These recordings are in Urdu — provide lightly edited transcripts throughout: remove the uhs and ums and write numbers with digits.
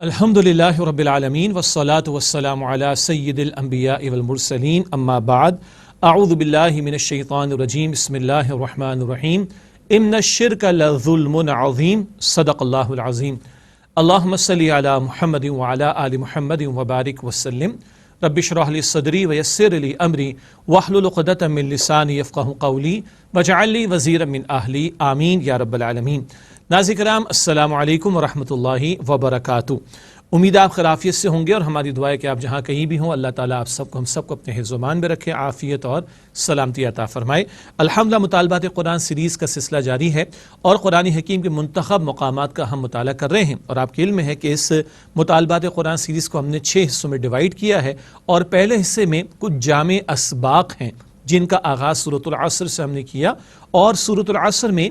الحمدللہ رب العالمین والصلاة والسلام علی سید الانبیاء والمرسلین اما بعد اعوذ باللہ من الشیطان الرجیم بسم اللہ الرحمن الرحیم ان الشرک لظلم عظیم صدق اللہ العظیم اللہم صلی علی محمد وعلی آل محمد وبارک وسلم رب اشرح لی صدری ویسر لی امری واحلل عقدۃ من لسانی یفقہوا قولی واجعل لی وزیرا من اہلی آمین یا رب العالمین۔ ناظرین کرام السلام علیکم ورحمۃ اللہ وبرکاتہ۔ امید آپ خیریت سے ہوں گے اور ہماری دعا ہے کہ آپ جہاں کہیں بھی ہوں اللہ تعالیٰ آپ سب کو ہم سب کو اپنے حفظ و امان میں رکھے، عافیت اور سلامتی عطا فرمائے۔ الحمدللہ مطالبات قرآن سیریز کا سلسلہ جاری ہے اور قرآن حکیم کے منتخب مقامات کا ہم مطالعہ کر رہے ہیں، اور آپ کے علم ہے کہ اس مطالبات قرآن سیریز کو ہم نے 6 حصوں میں ڈیوائیڈ کیا ہے، اور پہلے حصے میں کچھ جامع اسباق ہیں جن کا آغاز سورۃ العصر سے ہم نے کیا، اور سورۃ العصر میں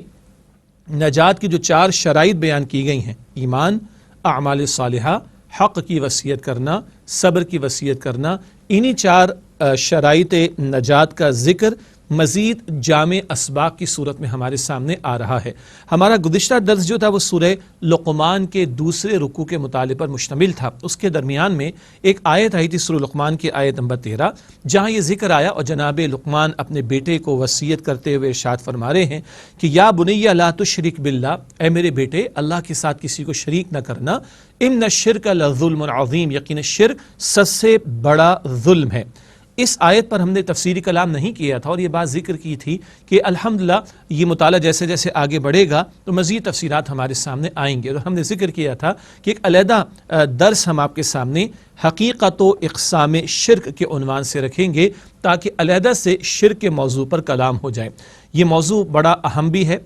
نجات کی جو 4 شرائط بیان کی گئی ہیں، ایمان، اعمال صالحہ، حق کی وصیت کرنا، صبر کی وصیت کرنا، انہی 4 شرائط نجات کا ذکر مزید جامع اسباق کی صورت میں ہمارے سامنے آ رہا ہے۔ ہمارا گزشتہ درس جو تھا وہ سورہ لقمان کے دوسرے رکوع کے مطالعے پر مشتمل تھا۔ اس کے درمیان میں ایک آیت آئی تھی سورہ لقمان کی آیت نمبر 13، جہاں یہ ذکر آیا اور جناب لقمان اپنے بیٹے کو وصیت کرتے ہوئے ارشاد فرما رہے ہیں کہ یا بنی لا تشرک باللہ، اے میرے بیٹے اللہ کے ساتھ کسی کو شریک نہ کرنا، ان الشرک لظلم عظیم، یقینا شرک سب سے بڑا ظلم ہے۔ اس آیت پر ہم نے تفسیری کلام نہیں کیا تھا، اور یہ بات ذکر کی تھی کہ الحمدللہ یہ مطالعہ جیسے جیسے آگے بڑھے گا تو مزید تفسیرات ہمارے سامنے آئیں گے، اور ہم نے ذکر کیا تھا کہ ایک علیحدہ درس ہم آپ کے سامنے حقیقت و اقسام شرک کے عنوان سے رکھیں گے، تاکہ علیحدہ سے شرک کے موضوع پر کلام ہو جائے۔ یہ موضوع بڑا اہم بھی ہے،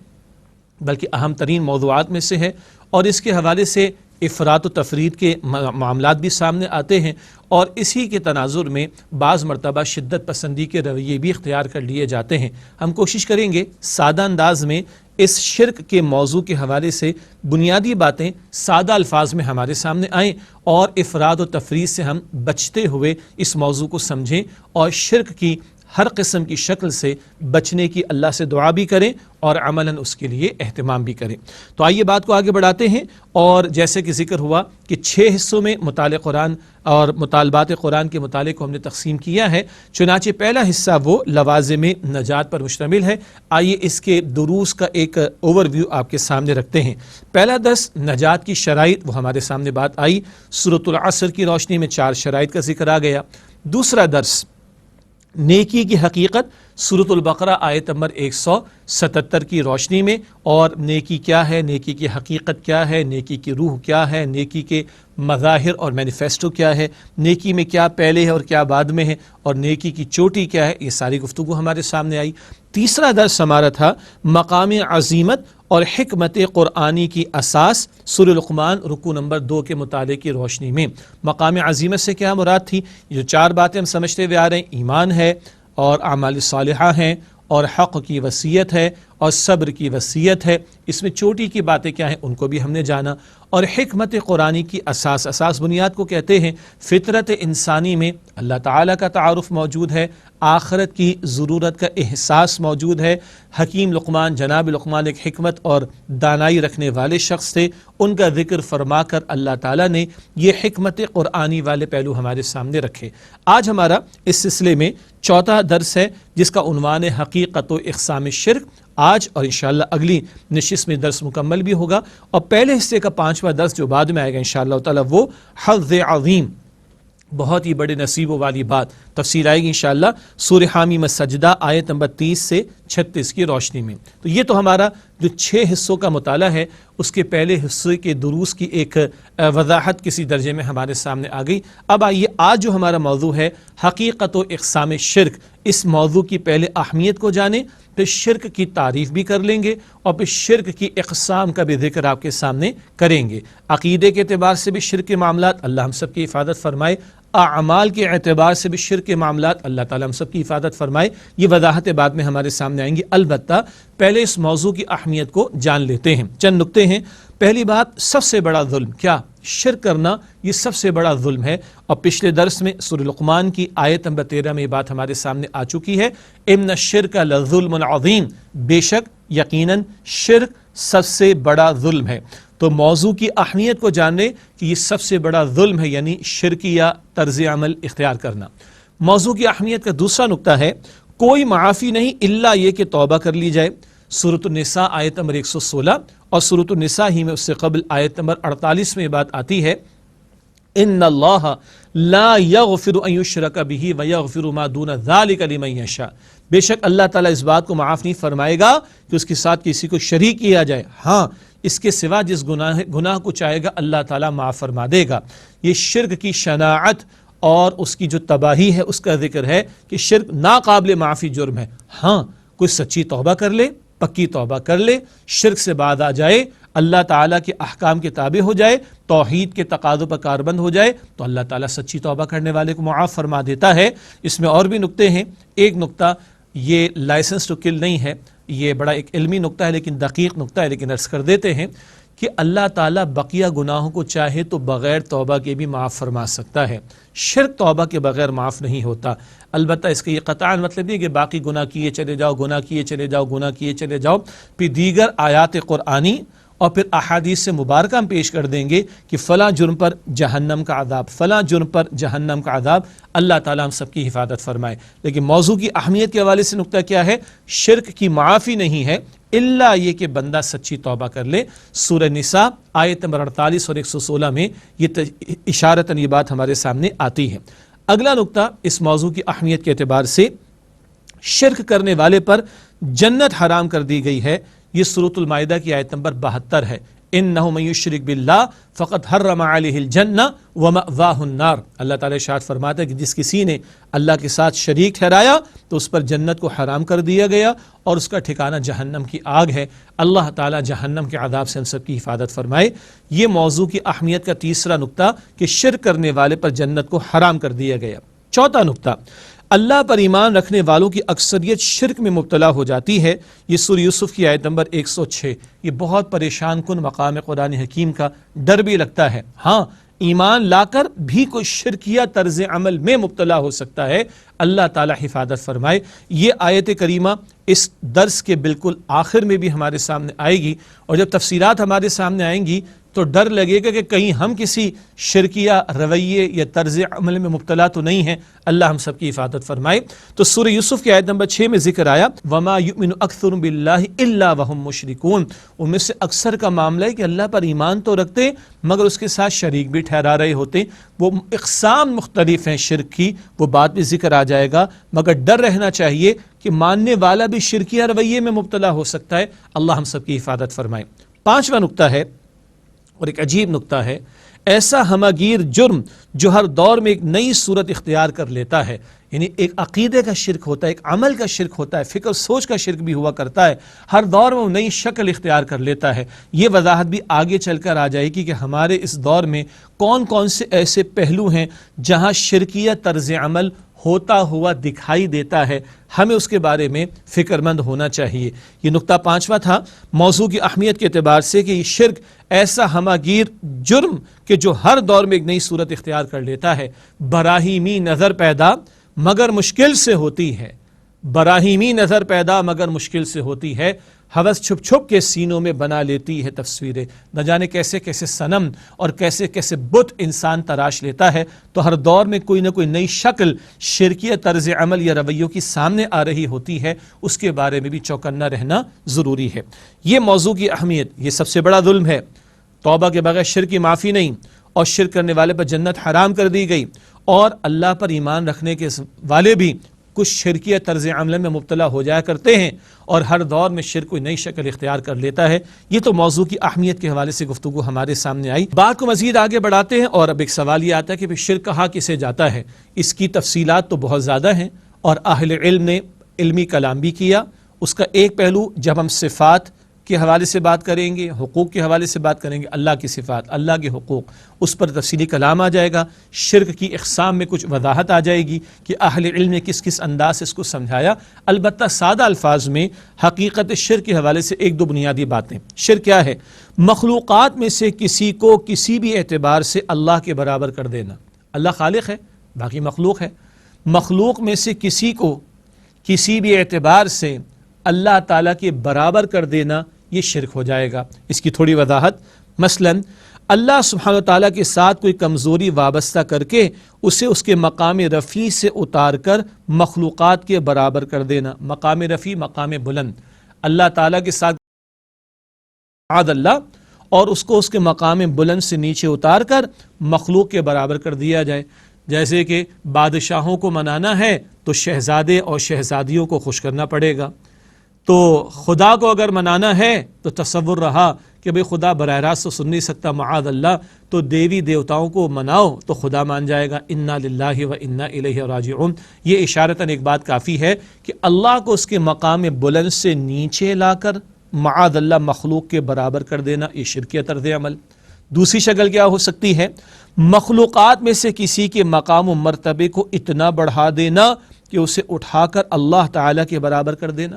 بلکہ اہم ترین موضوعات میں سے ہے، اور اس کے حوالے سے افراط و تفرید کے معاملات بھی سامنے آتے ہیں، اور اسی کے تناظر میں بعض مرتبہ شدت پسندی کے رویے بھی اختیار کر لیے جاتے ہیں۔ ہم کوشش کریں گے سادہ انداز میں اس شرک کے موضوع کے حوالے سے بنیادی باتیں سادہ الفاظ میں ہمارے سامنے آئیں، اور افراد و تفرید سے ہم بچتے ہوئے اس موضوع کو سمجھیں، اور شرک کی ہر قسم کی شکل سے بچنے کی اللہ سے دعا بھی کریں اور عملاً اس کے لیے اہتمام بھی کریں۔ تو آئیے بات کو آگے بڑھاتے ہیں، اور جیسے کہ ذکر ہوا کہ 6 حصوں میں مطالعہ قرآن اور مطالبات قرآن کے مطالعے کو ہم نے تقسیم کیا ہے، چنانچہ پہلا حصہ وہ لوازم نجات پر مشتمل ہے۔ آئیے اس کے دروس کا ایک اوور ویو آپ کے سامنے رکھتے ہیں۔ پہلا درس نجات کی شرائط، وہ ہمارے سامنے بات آئی، سورۃ العصر کی روشنی میں 4 شرائط کا ذکر آ گیا۔ دوسرا درس نیکی کی حقیقت، سورۃ البقرہ آیت نمبر 177 کی روشنی میں، اور نیکی کیا ہے، نیکی کی حقیقت کیا ہے، نیکی کی روح کیا ہے، نیکی کے مظاہر اور مینیفیسٹو کیا ہے، نیکی میں کیا پہلے ہے اور کیا بعد میں ہے، اور نیکی کی چوٹی کیا ہے، یہ ساری گفتگو ہمارے سامنے آئی۔ تیسرا درس ہمارا تھا مقام عظیمت اور حکمت قرآنی کی اساس، سورہ لقمان رکوع نمبر 2 کے مطالعے کی روشنی میں۔ مقام عظیمت سے کیا مراد تھی؟ یہ جو 4 باتیں ہم سمجھتے ہوئے آ رہے ہیں، ایمان ہے، اور اعمال صالحہ ہیں، اور حق کی وصیت ہے، اور صبر کی وصیت ہے۔ اس میں چوٹی کی باتیں کیا ہیں ان کو بھی ہم نے جانا، اور حکمت قرآنی کی اساس بنیاد کو کہتے ہیں فطرت انسانی میں اللہ تعالیٰ کا تعارف موجود ہے، آخرت کی ضرورت کا احساس موجود ہے۔ حکیم لقمان، جناب لقمان ایک حکمت اور دانائی رکھنے والے شخص تھے، ان کا ذکر فرما کر اللہ تعالیٰ نے یہ حکمت قرآنی والے پہلو ہمارے سامنے رکھے۔ آج ہمارا اس سلسلے میں 4تھا درس ہے، جس کا عنوان ہے حقیقت و اقسام شرک۔ آج اور انشاءاللہ اگلی نشست میں درس مکمل بھی ہوگا، اور پہلے حصے کا 5واں درس جو بعد میں آئے گا انشاءاللہ تعالی وہ حظ عظیم، بہت ہی بڑے نصیبوں والی بات، تفصیل آئے گی انشاءاللہ سورہ حامیم السجدہ آیت نمبر 30 سے 36 کی روشنی میں۔ تو یہ تو ہمارا جو 6 حصوں کا مطالعہ ہے، اس کے پہلے حصے کے دروس کی ایک وضاحت کسی درجے میں ہمارے سامنے آ گئی۔ اب آئیے آج جو ہمارا موضوع ہے حقیقت و اقسام شرک، اس موضوع کی پہلے اہمیت کو جانیں، پھر شرک کی تعریف بھی کر لیں گے، اور پھر شرک کی اقسام کا بھی ذکر آپ کے سامنے کریں گے۔ عقیدے کے اعتبار سے بھی شرک کے معاملات اللہ ہم سب کی حفاظت فرمائے، اعمال کے اعتبار سے بھی شرک کے معاملات اللہ تعالیٰ ہم سب کی حفاظت فرمائے۔ یہ وضاحتیں بعد میں ہمارے سامنے آئیں گی، البتہ پہلے اس موضوع کی اہمیت کو جان لیتے ہیں۔ چند نکتے ہیں۔ پہلی بات، سب سے بڑا ظلم کیا؟ شرک کرنا، یہ سب سے بڑا ظلم ہے، اور پچھلے درس میں سورہ لقمان کی آیت نمبر 13 میں یہ بات ہمارے سامنے آ چکی ہے، ان الشرک لظلم عظیم، بے شک یقیناً شرک سب سے بڑا ظلم ہے۔ تو موضوع کی اہمیت کو جانیں کہ یہ سب سے بڑا ظلم ہے، یعنی شرکیہ طرز عمل اختیار کرنا۔ موضوع کی اہمیت کا دوسرا نقطہ ہے کوئی معافی نہیں الا یہ کہ توبہ کر لی جائے۔ سورۃ النساء آیت نمبر 116 اور سورۃ النساء ہی میں اس سے قبل آیت نمبر 48 میں یہ بات آتی ہے، ان اللہ لا یغفر ان یشرک بہ ویغفر ما دون ذلک لمن یشاء، بے شک اللہ تعالیٰ اس بات کو معاف نہیں فرمائے گا کہ اس کے ساتھ کسی کو شریک کیا جائے، ہاں اس کے سوا جس گناہ کو چاہے گا اللہ تعالیٰ معاف فرما دے گا۔ یہ شرک کی شناعت اور اس کی جو تباہی ہے اس کا ذکر ہے کہ شرک ناقابل معافی جرم ہے۔ ہاں کوئی سچی توبہ کر لے، پکی توبہ کر لے، شرک سے بعد آ جائے، اللہ تعالیٰ کے احکام کے تابع ہو جائے، توحید کے تقاضوں پر کاربند ہو جائے تو اللہ تعالیٰ سچی توبہ کرنے والے کو معاف فرما دیتا ہے۔ اس میں اور بھی نقطے ہیں۔ ایک نقطہ یہ لائسنس ٹو کل نہیں ہے، یہ بڑا ایک علمی نقطہ ہے لیکن دقیق نقطہ ہے، لیکن عرض کر دیتے ہیں کہ اللہ تعالیٰ بقیہ گناہوں کو چاہے تو بغیر توبہ کے بھی معاف فرما سکتا ہے۔ شرک توبہ کے بغیر معاف نہیں ہوتا۔ البتہ اس کا یہ قطعاً مطلب نہیں کہ باقی گناہ کیے چلے جاؤ، گناہ کیے چلے جاؤ، گناہ کیے چلے جاؤ، پھر دیگر آیات قرآنی اور پھر احادیث سے مبارکہ ہم پیش کر دیں گے کہ فلاں جرم پر جہنم کا عذاب، فلاں جرم پر جہنم کا عذاب، اللہ تعالیٰ ہم سب کی حفاظت فرمائے۔ لیکن موضوع کی اہمیت کے حوالے سے نقطہ کیا ہے؟ شرک کی معافی نہیں ہے الا یہ کہ بندہ سچی توبہ کر لے۔ سورہ نساء آیت نمبر 48 اور 116 میں یہ اشارتاً یہ بات ہمارے سامنے آتی ہے۔ اگلا نقطہ اس موضوع کی اہمیت کے اعتبار سے، شرک کرنے والے پر جنت حرام کر دی گئی ہے۔ یہ سورۃ المائدہ کی آیت نمبر 72 ہے، انہ من یشرک باللہ فقد حرم علیہ الجنہ ومأواہ النار۔ اللہ تعالیٰ ارشاد فرماتا ہے کہ جس کسی نے اللہ کے ساتھ شریک ٹھہرایا تو اس پر جنت کو حرام کر دیا گیا اور اس کا ٹھکانہ جہنم کی آگ ہے۔ اللہ تعالیٰ جہنم کے عذاب سے ہم سب کی حفاظت فرمائے۔ یہ موضوع کی اہمیت کا تیسرا نقطہ کہ شرک کرنے والے پر جنت کو حرام کر دیا گیا۔ چوتھا نقطہ، اللہ پر ایمان رکھنے والوں کی اکثریت شرک میں مبتلا ہو جاتی ہے۔ یہ سورہ یوسف کی آیت نمبر 106۔ یہ بہت پریشان کن مقام قرآن حکیم کا، ڈر بھی لگتا ہے۔ ہاں ایمان لا کر بھی کوئی شرکیہ طرز عمل میں مبتلا ہو سکتا ہے، اللہ تعالیٰ حفاظت فرمائے۔ یہ آیت کریمہ اس درس کے بالکل آخر میں بھی ہمارے سامنے آئے گی، اور جب تفصیلات ہمارے سامنے آئیں گی تو ڈر لگے گا کہ کہیں ہم کسی شرکیہ رویے یا طرز عمل میں مبتلا تو نہیں ہیں، اللہ ہم سب کی حفاظت فرمائے۔ تو سورہ یوسف کی آیت نمبر 6 میں ذکر آیا وَمَا يُؤْمِنُ أَكْثَرُهُم بِاللَّهِ إِلَّا وَهُم مُشْرِكُونَ، ان میں سے اکثر کا معاملہ ہے کہ اللہ پر ایمان تو رکھتے مگر اس کے ساتھ شریک بھی ٹھہرا رہے ہوتے۔ وہ اقسام مختلف ہیں شرک کی، وہ بات بھی ذکر آ جائے گا، مگر ڈر رہنا چاہیے کہ ماننے والا بھی شرکیہ رویے میں مبتلا ہو سکتا ہے، اللہ ہم سب کی حفاظت فرمائے۔ پانچواں نقطہ ہے اور ایک عجیب نقطہ ہے، ایسا ہماگیر جرم جو ہر دور میں ایک نئی صورت اختیار کر لیتا ہے، یعنی ایک عقیدے کا شرک ہوتا ہے، ایک عمل کا شرک ہوتا ہے، فکر سوچ کا شرک بھی ہوا کرتا ہے، ہر دور میں وہ نئی شکل اختیار کر لیتا ہے۔ یہ وضاحت بھی آگے چل کر آ جائے گی کہ ہمارے اس دور میں کون کون سے ایسے پہلو ہیں جہاں شرکیہ طرز عمل ہوتا ہوا دکھائی دیتا ہے، ہمیں اس کے بارے میں فکر مند ہونا چاہیے۔ یہ نقطہ پانچواں تھا موضوع کی اہمیت کے اعتبار سے کہ یہ شرک ایسا ہماگیر جرم کہ جو ہر دور میں ایک نئی صورت اختیار کر لیتا ہے، براہیمی نظر پیدا مگر مشکل سے ہوتی ہے، براہیمی نظر پیدا مگر مشکل سے ہوتی ہے، ہوس چھپ چھپ کے سینوں میں بنا لیتی ہے تصویریں۔ نہ جانے کیسے کیسے صنم اور کیسے کیسے بت انسان تراش لیتا ہے، تو ہر دور میں کوئی نہ کوئی نئی شکل شرکیہ طرز عمل یا رویوں کی سامنے آ رہی ہوتی ہے، اس کے بارے میں بھی چوکنا رہنا ضروری ہے۔ یہ موضوع کی اہمیت، یہ سب سے بڑا ظلم ہے، توبہ کے بغیر شرک کی معافی نہیں، اور شرک کرنے والے پر جنت حرام کر دی گئی، اور اللہ پر ایمان رکھنے کے والے بھی کچھ شرکیہ طرز عمل میں مبتلا ہو جایا کرتے ہیں، اور ہر دور میں شرک کوئی نئی شکل اختیار کر لیتا ہے۔ یہ تو موضوع کی اہمیت کے حوالے سے گفتگو ہمارے سامنے آئی۔ بات کو مزید آگے بڑھاتے ہیں، اور اب ایک سوال یہ آتا ہے کہ پھر شرک کہا کسے جاتا ہے؟ اس کی تفصیلات تو بہت زیادہ ہیں، اور اہل علم نے علمی کلام بھی کیا۔ اس کا ایک پہلو جب ہم صفات کے حوالے سے بات کریں گے، حقوق کے حوالے سے بات کریں گے، اللہ کی صفات، اللہ کے حقوق، اس پر تفصیلی کلام آ جائے گا۔ شرک کی اقسام میں کچھ وضاحت آ جائے گی کہ اہل علم نے کس کس انداز سے اس کو سمجھایا۔ البتہ سادہ الفاظ میں حقیقت شرک کے حوالے سے ایک دو بنیادی باتیں۔ شرک کیا ہے؟ مخلوقات میں سے کسی کو کسی بھی اعتبار سے اللہ کے برابر کر دینا۔ اللہ خالق ہے، باقی مخلوق ہے، مخلوق میں سے کسی کو کسی بھی اعتبار سے اللہ تعالیٰ کے برابر کر دینا، یہ شرک ہو جائے گا۔ اس کی تھوڑی وضاحت، مثلا اللہ سبحانہ وتعالیٰ کے ساتھ کوئی کمزوری وابستہ کر کے اسے اس کے مقام رفیع سے اتار کر مخلوقات کے برابر کر دینا. مقام رفیع، مقام بلند، اللہ تعالیٰ کے ساتھ معاذ اللہ، اور اس کو اس کے مقام بلند سے نیچے اتار کر مخلوق کے برابر کر دیا جائے. جیسے کہ بادشاہوں کو منانا ہے تو شہزادے اور شہزادیوں کو خوش کرنا پڑے گا، تو خدا کو اگر منانا ہے تو تصور رہا کہ بھئی خدا براہ راست تو سن نہیں سکتا، معاذ اللہ، تو دیوی دیوتاؤں کو مناؤ تو خدا مان جائے گا. انا للہ و انا الیہ راجعون. یہ اشارتاً ایک بات کافی ہے کہ اللہ کو اس کے مقام بلند سے نیچے لا کر معاذ اللہ مخلوق کے برابر کر دینا، یہ شرک طرز عمل. دوسری شکل کیا ہو سکتی ہے؟ مخلوقات میں سے کسی کے مقام و مرتبے کو اتنا بڑھا دینا کہ اسے اٹھا کر اللہ تعالیٰ کے برابر کر دینا.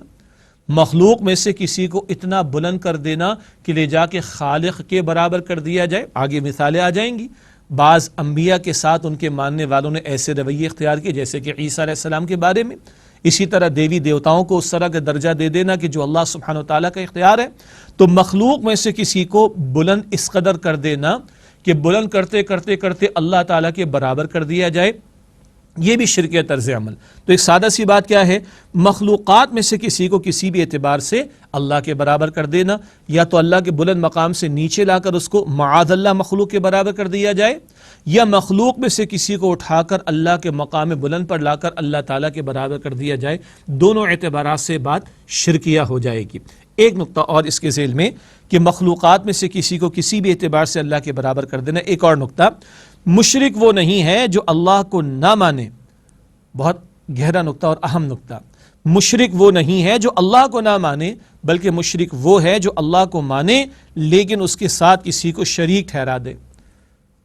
مخلوق میں سے کسی کو اتنا بلند کر دینا کہ لے جا کے خالق کے برابر کر دیا جائے. آگے مثالیں آ جائیں گی. بعض انبیاء کے ساتھ ان کے ماننے والوں نے ایسے رویے اختیار کیے جیسے کہ عیسیٰ علیہ السلام کے بارے میں. اسی طرح دیوی دیوتاؤں کو اس طرح کا درجہ دے دینا کہ جو اللہ سبحانہ وتعالیٰ کا اختیار ہے. تو مخلوق میں سے کسی کو بلند اس قدر کر دینا کہ بلند کرتے کرتے کرتے اللہ تعالیٰ کے برابر کر دیا جائے، یہ بھی شرک طرز عمل. تو ایک سادہ سی بات کیا ہے؟ مخلوقات میں سے کسی کو کسی بھی اعتبار سے اللہ کے برابر کر دینا، یا تو اللہ کے بلند مقام سے نیچے لا کر اس کو معاذ اللہ مخلوق کے برابر کر دیا جائے، یا مخلوق میں سے کسی کو اٹھا کر اللہ کے مقام بلند پر لا کر اللہ تعالیٰ کے برابر کر دیا جائے. دونوں اعتبارات سے بات شرکیہ ہو جائے گی. ایک نقطہ اور اس کے ذیل میں کہ مخلوقات میں سے کسی کو کسی بھی اعتبار سے اللہ کے برابر کر دینا. ایک اور نقطہ، مشرک وہ نہیں ہے جو اللہ کو نہ مانے. بہت گہرا نقطہ اور اہم نقطہ. مشرک وہ نہیں ہے جو اللہ کو نہ مانے، بلکہ مشرک وہ ہے جو اللہ کو مانے لیکن اس کے ساتھ کسی کو شریک ٹھہرا دے.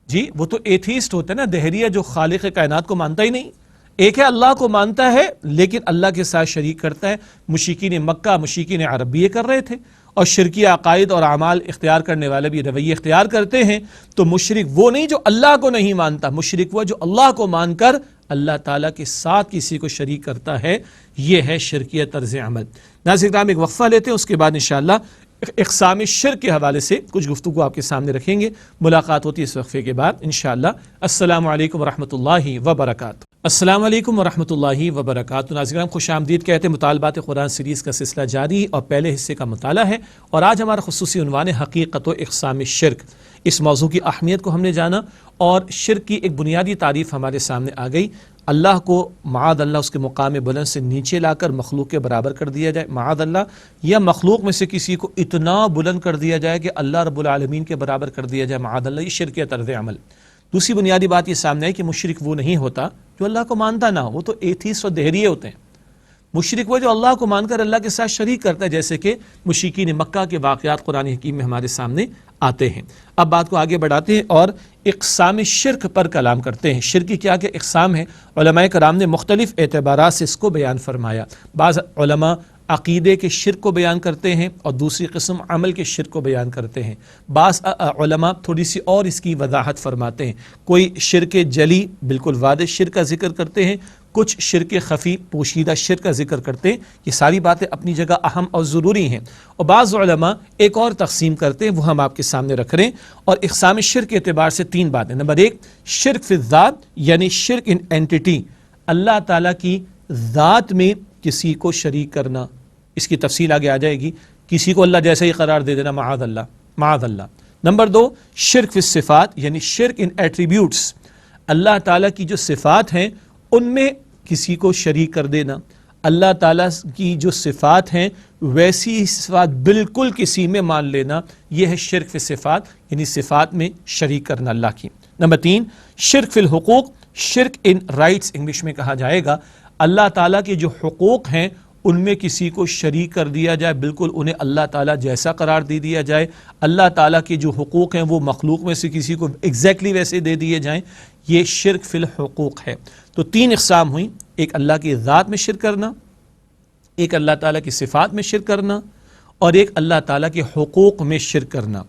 جی وہ تو ایتھیسٹ ہوتا ہے نا، دہریہ جو خالق کائنات کو مانتا ہی نہیں. ایک ہے اللہ کو مانتا ہے لیکن اللہ کے ساتھ شریک کرتا ہے. مشرکین مکہ، مشرکین عرب بھی یہ کر رہے تھے، اور شرکی عقائد اور اعمال اختیار کرنے والے بھی رویے اختیار کرتے ہیں. تو مشرک وہ نہیں جو اللہ کو نہیں مانتا، مشرک وہ جو اللہ کو مان کر اللہ تعالیٰ کے ساتھ کسی کو شریک کرتا ہے. یہ ہے شرکیہ طرز عمل. ناظرین کرام، ایک وقفہ لیتے ہیں، اس کے بعد انشاءاللہ اقسام شرک کے حوالے سے کچھ گفتگو آپ کے سامنے رکھیں گے. ملاقات ہوتی ہے اس وقفے کے بعد انشاءاللہ. السلام علیکم ورحمۃ اللہ وبرکاتہ. السلام علیکم ورحمۃ اللہ وبرکاتہ. ناظرین خوش آمدید کہتے ہیں. مطالبات قرآن سیریز کا سلسلہ جاری اور پہلے حصے کا مطالعہ ہے، اور آج ہمارا خصوصی عنوان ہے حقیقت و اقسام شرک. اس موضوع کی اہمیت کو ہم نے جانا اور شرک کی ایک بنیادی تعریف ہمارے سامنے آ گئی. اللہ کو معاذ اللہ اس کے مقام بلند سے نیچے لا کر مخلوق کے برابر کر دیا جائے معاذ اللہ، یا مخلوق میں سے کسی کو اتنا بلند کر دیا جائے کہ اللہ رب العالمین کے برابر کر دیا جائے معاذ اللہ. یہ شرک طرز عمل. دوسری بنیادی بات یہ سامنے ہے کہ مشرک وہ نہیں ہوتا جو اللہ کو مانتا نہ ہو، وہ تو ایتھیسٹ اور دہریے ہوتے ہیں. مشرک وہ جو اللہ کو مان کر اللہ کے ساتھ شریک کرتا ہے، جیسے کہ مشرکین مکہ کے واقعات قرآن حکیم میں ہمارے سامنے آتے ہیں. اب بات کو آگے بڑھاتے ہیں اور اقسام شرک پر کلام کرتے ہیں. شرک کی کیا کیا اقسام ہیں؟ علماء کرام نے مختلف اعتبارات سے اس کو بیان فرمایا. بعض علماء عقیدے کے شرک کو بیان کرتے ہیں اور دوسری قسم عمل کے شرک کو بیان کرتے ہیں. بعض علماء تھوڑی سی اور اس کی وضاحت فرماتے ہیں. کوئی شرک جلی بالکل واضح شرک کا ذکر کرتے ہیں، کچھ شرک خفی پوشیدہ شرک کا ذکر کرتے ہیں. یہ ساری باتیں اپنی جگہ اہم اور ضروری ہیں. اور بعض علماء ایک اور تقسیم کرتے ہیں، وہ ہم آپ کے سامنے رکھ رہے ہیں. اور اقسام شرک کے اعتبار سے تین باتیں. نمبر ایک، شرک فی الذات، یعنی شرک ان اینٹیٹی، اللہ تعالیٰ کی ذات میں کسی کو شریک کرنا. اس کی تفصیل آگے آ جائے گی. کسی کو اللہ جیسا ہی قرار دے دینا، معاذ اللہ معاذ اللہ. نمبر دو، شرک فی الصفات، یعنی شرک ان ایٹریبیوٹس، اللہ تعالیٰ کی جو صفات ہیں ان میں کسی کو شریک کر دینا. اللہ تعالیٰ کی جو صفات ہیں ویسی صفات بالکل کسی میں مان لینا، یہ ہے شرک فی صفات، یعنی صفات میں شریک کرنا اللہ کی. نمبر تین، شرک فی الحقوق، شرک ان رائٹس انگلش میں کہا جائے گا. اللہ تعالیٰ کے جو حقوق ہیں ان میں کسی کو شریک کر دیا جائے، بالکل انہیں اللہ تعالیٰ جیسا قرار دے دیا جائے. اللہ تعالیٰ کے جو حقوق ہیں وہ مخلوق میں سے کسی کو ایگزیکٹلی ویسے دے دیے جائیں. یہ شرک فی الحقوق ہے. تو تین اقسام ہوئیں، ایک اللہ کی ذات میں شرک کرنا، ایک اللہ تعالیٰ کی صفات میں شرک کرنا، اور ایک اللہ تعالیٰ کے حقوق میں شرک کرنا.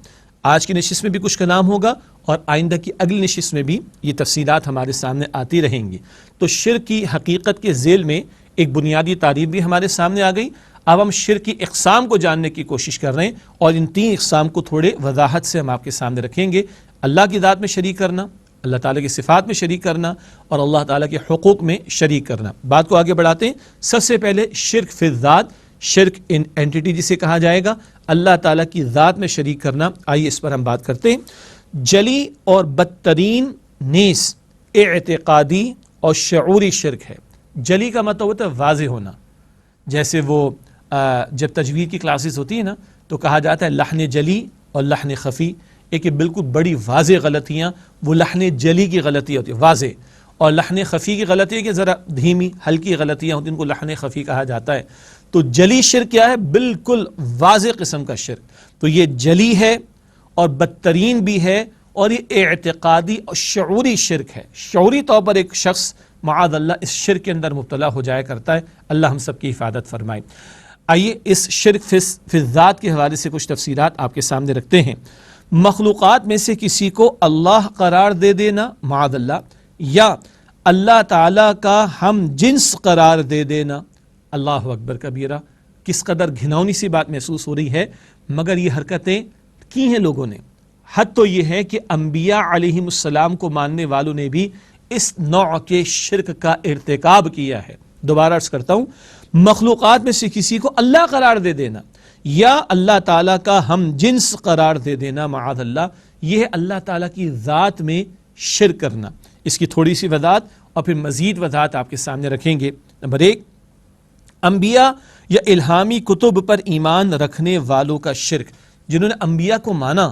آج کی نشست میں بھی کچھ کلام ہوگا اور آئندہ کی اگلی نشست میں بھی یہ تفصیلات ہمارے سامنے آتی رہیں گی. تو شرک کی حقیقت کے ذیل میں ایک بنیادی تعریف بھی ہمارے سامنے آ گئی. اب ہم شرک کی اقسام کو جاننے کی کوشش کر رہے ہیں، اور ان 3 اقسام کو تھوڑے وضاحت سے ہم آپ کے سامنے رکھیں گے۔ اللہ کی ذات میں شریک کرنا، اللہ تعالیٰ کی صفات میں شریک کرنا، اور اللہ تعالیٰ کے حقوق میں شریک کرنا۔ بات کو آگے بڑھاتے ہیں۔ سب سے پہلے شرک فی الذات، شرک ان اینٹیٹی جسے کہا جائے گا، اللہ تعالیٰ کی ذات میں شریک کرنا۔ آئیے اس پر ہم بات کرتے ہیں۔ جلی اور بدترین نیز اعتقادی اور شعوری شرک ہے۔ جلی کا مطلب ہوتا ہے واضح ہونا، جیسے وہ جب تجوید کی کلاسز ہوتی ہیں نا تو کہا جاتا ہے لحن جلی اور لحن خفی، ایک بالکل بڑی واضح غلطیاں وہ لحن جلی کی غلطی ہوتی ہے واضح، اور لحن خفی کی غلطی ہے کہ ذرا دھیمی ہلکی غلطیاں ہوتی ہیں، ان کو لحن خفی کہا جاتا ہے۔ تو جلی شرک کیا ہے؟ بالکل واضح قسم کا شرک۔ تو یہ جلی ہے اور بدترین بھی ہے، اور یہ اعتقادی اور شعوری شرک ہے۔ شعوری طور پر ایک شخص معاذ اللہ اس شرک کے اندر مبتلا ہو جایا کرتا ہے، اللہ ہم سب کی حفاظت فرمائے۔ آئیے اس شرک فی الذات کے حوالے سے کچھ تفسیرات آپ کے سامنے رکھتے ہیں۔ مخلوقات میں سے کسی کو اللہ قرار دے دینا معاذ اللہ، یا اللہ تعالیٰ کا ہم جنس قرار دے دینا، اللہ اکبر کبیرہ، کس قدر گھناؤنی سی بات محسوس ہو رہی ہے، مگر یہ حرکتیں کی ہیں لوگوں نے۔ حد تو یہ ہے کہ انبیاء علیہم السلام کو ماننے والوں نے بھی اس نوع کے شرک کا ارتکاب کیا ہے۔ دوبارہ عرض کرتا ہوں، مخلوقات میں سے کسی کو اللہ قرار دے دینا یا اللہ تعالیٰ کا ہم جنس قرار دے دینا معاذ اللہ، یہ ہے اللہ تعالیٰ کی ذات میں شرک کرنا۔ اس کی تھوڑی سی وضاحت اور پھر مزید وضاحت آپ کے سامنے رکھیں گے۔ نمبر 1، انبیاء یا الہامی کتب پر ایمان رکھنے والوں کا شرک۔ جنہوں نے انبیاء کو مانا،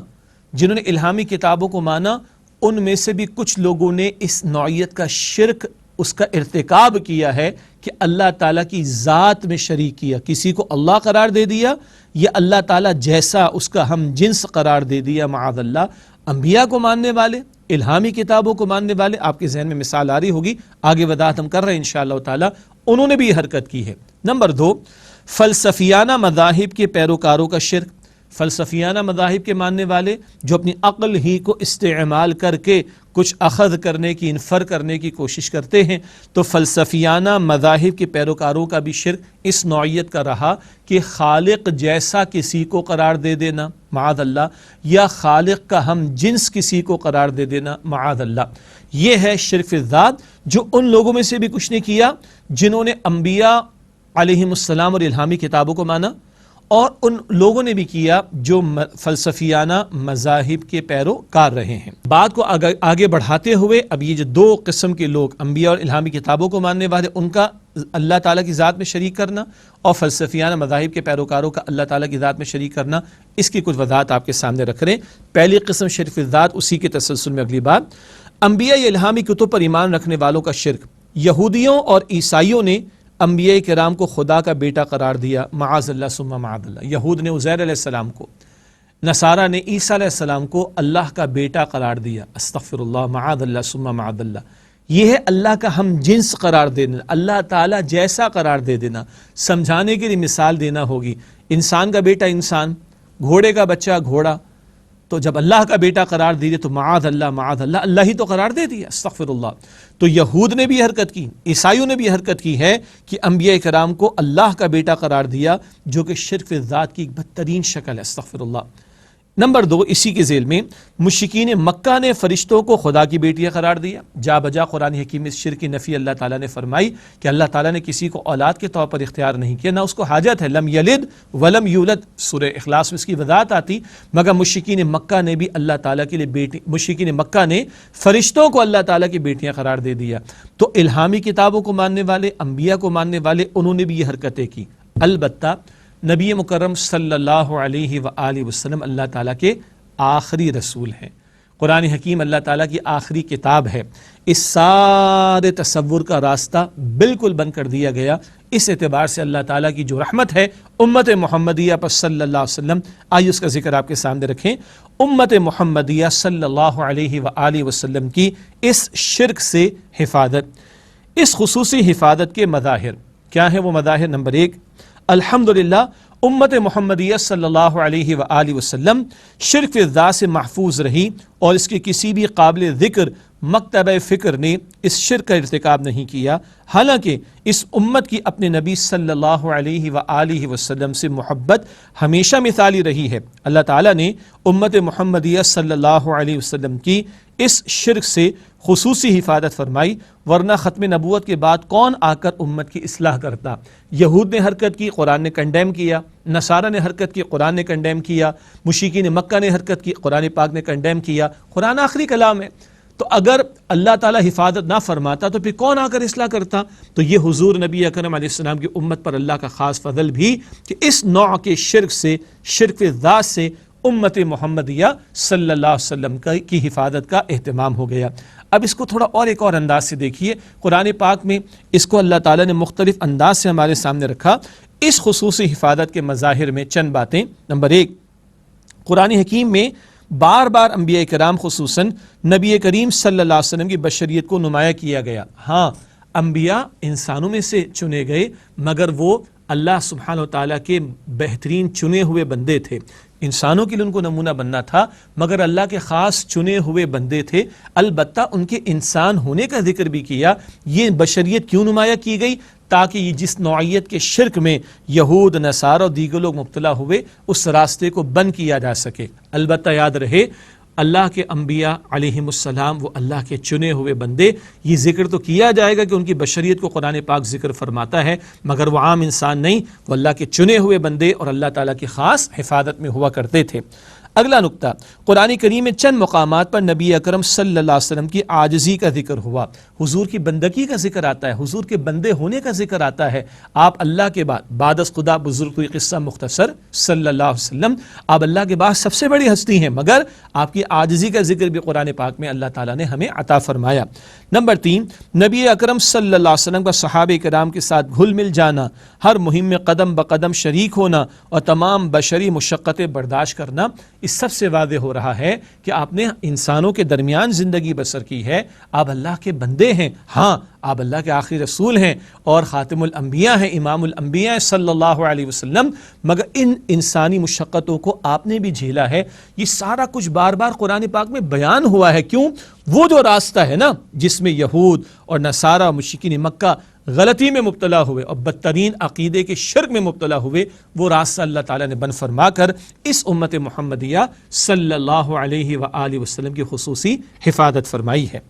جنہوں نے الہامی کتابوں کو مانا، ان میں سے بھی کچھ لوگوں نے اس نوعیت کا شرک، اس کا ارتکاب کیا ہے کہ اللہ تعالیٰ کی ذات میں شریک کیا، کسی کو اللہ قرار دے دیا یا اللہ تعالیٰ جیسا اس کا ہم جنس قرار دے دیا معاذ اللہ۔ انبیاء کو ماننے والے، الہامی کتابوں کو ماننے والے، آپ کے ذہن میں مثال آ رہی ہوگی، آگے وضاحت ہم کر رہے ہیں انشاءاللہ تعالیٰ، انہوں نے بھی یہ حرکت کی ہے۔ نمبر 2، فلسفیانہ مذاہب کے پیروکاروں کا شرک۔ فلسفیانہ مذاہب کے ماننے والے جو اپنی عقل ہی کو استعمال کر کے کچھ اخذ کرنے کی، انفر کرنے کی کوشش کرتے ہیں، تو فلسفیانہ مذاہب کے پیروکاروں کا بھی شرک اس نوعیت کا رہا کہ خالق جیسا کسی کو قرار دے دینا معاذ اللہ، یا خالق کا ہم جنس کسی کو قرار دے دینا معاذ اللہ۔ یہ ہے شرک فی الذات، جو ان لوگوں میں سے بھی کچھ نے کیا جنہوں نے انبیاء علیہم السلام اور الہامی کتابوں کو مانا، اور ان لوگوں نے بھی کیا جو فلسفیانہ مذاہب کے پیروکار رہے ہیں۔ بات کو آگے بڑھاتے ہوئے اب یہ جو 2 قسم کے لوگ، انبیاء اور الہامی کتابوں کو ماننے والے، ان کا اللہ تعالیٰ کی ذات میں شریک کرنا، اور فلسفیانہ مذاہب کے پیروکاروں کا اللہ تعالیٰ کی ذات میں شریک کرنا، اس کی کچھ وضاحت آپ کے سامنے رکھ رہے ہیں۔ پہلی قسم شرک فی الذات، اسی کے تسلسل میں اگلی بات، انبیاء یا الہامی کتب پر ایمان رکھنے والوں کا شرک۔ یہودیوں اور عیسائیوں نے انبیاء کرام کو خدا کا بیٹا قرار دیا معاذ اللہ ثم معاذ اللہ۔ یہود نے عزیر علیہ السلام کو، نصارہ نے عیسیٰ علیہ السلام کو اللہ کا بیٹا قرار دیا، استغفر اللہ، معاذ اللہ ثم معاذ اللہ۔ یہ ہے اللہ کا ہم جنس قرار دینا، اللہ تعالیٰ جیسا قرار دے دینا۔ سمجھانے کے لیے مثال دینا ہوگی، انسان کا بیٹا انسان، گھوڑے کا بچہ گھوڑا، تو جب اللہ کا بیٹا قرار دے تو معاذ اللہ معاذ اللہ، اللہ ہی تو قرار دے دیا، استغفر اللہ۔ تو یہود نے بھی حرکت کی، عیسائیوں نے بھی حرکت کی ہے کہ انبیاء کرام کو اللہ کا بیٹا قرار دیا، جو کہ شرک فی الذات کی ایک بدترین شکل ہے، استغفر اللہ۔ نمبر 2، اسی کے ذیل میں مشرکین مکہ نے فرشتوں کو خدا کی بیٹیاں قرار دیا۔ جا بجا قرآن حکیم اس شرک کی نفی اللہ تعالیٰ نے فرمائی کہ اللہ تعالیٰ نے کسی کو اولاد کے طور پر اختیار نہیں کیا، نہ اس کو حاجت ہے، لم یلد ولم یولد، سورہ اخلاص میں اس کی وضاحت آتی، مگر مشرکین مکہ نے بھی اللہ تعالیٰ کے لیے مشرکین مکہ نے فرشتوں کو اللہ تعالیٰ کی بیٹیاں قرار دے دیا۔ تو الہامی کتابوں کو ماننے والے، انبیاء کو ماننے والے، انہوں نے بھی یہ حرکتیں کی۔ البتہ نبی مکرم صلی اللہ علیہ وآلہ وسلم اللہ تعالیٰ کے آخری رسول ہیں، قرآن حکیم اللہ تعالیٰ کی آخری کتاب ہے، اس سارے تصور کا راستہ بالکل بند کر دیا گیا۔ اس اعتبار سے اللہ تعالیٰ کی جو رحمت ہے امت محمدیہ پر صلی اللہ علیہ وسلم، آئیے اس کا ذکر آپ کے سامنے رکھیں۔ امت محمدیہ صلی اللہ علیہ وآلہ وسلم کی اس شرک سے حفاظت، اس خصوصی حفاظت کے مظاہر کیا ہیں؟ وہ مظاہر، نمبر 1، الحمدللہ امت محمدیہ صلی اللہ علیہ وآلہ وسلم شرک فی الذات سے محفوظ رہی، اور اس کے کسی بھی قابل ذکر مکتبہ فکر نے اس شرک کا ارتکاب نہیں کیا، حالانکہ اس امت کی اپنے نبی صلی اللہ علیہ وآلہ وسلم سے محبت ہمیشہ مثالی رہی ہے۔ اللہ تعالیٰ نے امت محمدیہ صلی اللہ علیہ وسلم کی اس شرک سے خصوصی حفاظت فرمائی، ورنہ ختم نبوت کے بعد کون آ کر امت کی اصلاح کرتا؟ یہود نے حرکت کی، قرآن نے کنڈیم کیا، نصارہ نے حرکت کی، قرآن نے کنڈیم کیا، مشرکین مکہ نے حرکت کی، قرآن پاک نے کنڈیم کیا۔ قرآن آخری کلام ہے، تو اگر اللہ تعالیٰ حفاظت نہ فرماتا تو پھر کون آ کر اصلاح کرتا؟ تو یہ حضور نبی اکرم علیہ السلام کی امت پر اللہ کا خاص فضل بھی کہ اس نوع کے شرک سے، شرک ذات سے امت محمدیہ صلی اللہ علیہ وسلم کی حفاظت کا اہتمام ہو گیا۔ اب اس کو تھوڑا ایک اور انداز سے دیکھیے، قرآن پاک میں اس کو اللہ تعالیٰ نے مختلف انداز سے ہمارے سامنے رکھا۔ اس خصوصی حفاظت کے مظاہر میں چند باتیں۔ نمبر 1، قرآن حکیم میں بار بار انبیاء کرام خصوصاً نبی کریم صلی اللہ علیہ وسلم کی بشریت کو نمایاں کیا گیا۔ ہاں، انبیاء انسانوں میں سے چنے گئے، مگر وہ اللہ سبحانہ وتعالیٰ کے بہترین چنے ہوئے بندے تھے۔ انسانوں کے لیے ان کو نمونہ بننا تھا، مگر اللہ کے خاص چنے ہوئے بندے تھے۔ البتہ ان کے انسان ہونے کا ذکر بھی کیا۔ یہ بشریت کیوں نمایاں کی گئی؟ تاکہ یہ جس نوعیت کے شرک میں یہود، نصارہ اور دیگر لوگ مبتلا ہوئے، اس راستے کو بند کیا جا سکے۔ البتہ یاد رہے، اللہ کے انبیاء علیہم السلام وہ اللہ کے چنے ہوئے بندے، یہ ذکر تو کیا جائے گا کہ ان کی بشریت کو قرآن پاک ذکر فرماتا ہے، مگر وہ عام انسان نہیں، وہ اللہ کے چنے ہوئے بندے اور اللہ تعالیٰ کی خاص حفاظت میں ہوا کرتے تھے۔ اگلا نقطہ، قرآن کریم میں چند مقامات پر نبی اکرم صلی اللہ علیہ وسلم کی عاجزی کا ذکر ہوا، حضور کی بندگی کا ذکر آتا ہے، حضور کے بندے ہونے کا ذکر آتا ہے۔ آپ اللہ کے بعد از خدا بزرگ کوئی قصہ مختصر صلی اللہ علیہ وسلم، آپ اللہ کے بعد سب سے بڑی ہستی ہیں، مگر آپ کی عاجزی کا ذکر بھی قرآن پاک میں اللہ تعالیٰ نے ہمیں عطا فرمایا۔ نمبر 3، نبی اکرم صلی اللہ علیہ وسلم کا صحابہ کرام کے ساتھ گھل مل جانا، ہر مہم میں قدم بقدم شریک ہونا اور تمام بشری مشقتیں برداشت کرنا، اس سب سے واضح ہو رہا ہے کہ آپ نے انسانوں کے درمیان زندگی بسر کی ہے، آپ اللہ کے بندے ہیں۔ ہاں، آپ اللہ کے آخری رسول ہیں اور خاتم الانبیاء ہیں، امام الانبیاء ہیں صلی اللہ علیہ وسلم، مگر ان انسانی مشقتوں کو آپ نے بھی جھیلا ہے۔ یہ سارا کچھ بار بار قرآن پاک میں بیان ہوا ہے۔ کیوں؟ وہ جو راستہ ہے نا جس میں یہود اور نصارہ مشرکین مکہ غلطی میں مبتلا ہوئے اور بدترین عقیدے کے شرک میں مبتلا ہوئے، وہ راستہ اللہ تعالیٰ نے بند فرما کر اس امت محمدیہ صلی اللہ علیہ وآلہ وسلم کی خصوصی حفاظت فرمائی ہے۔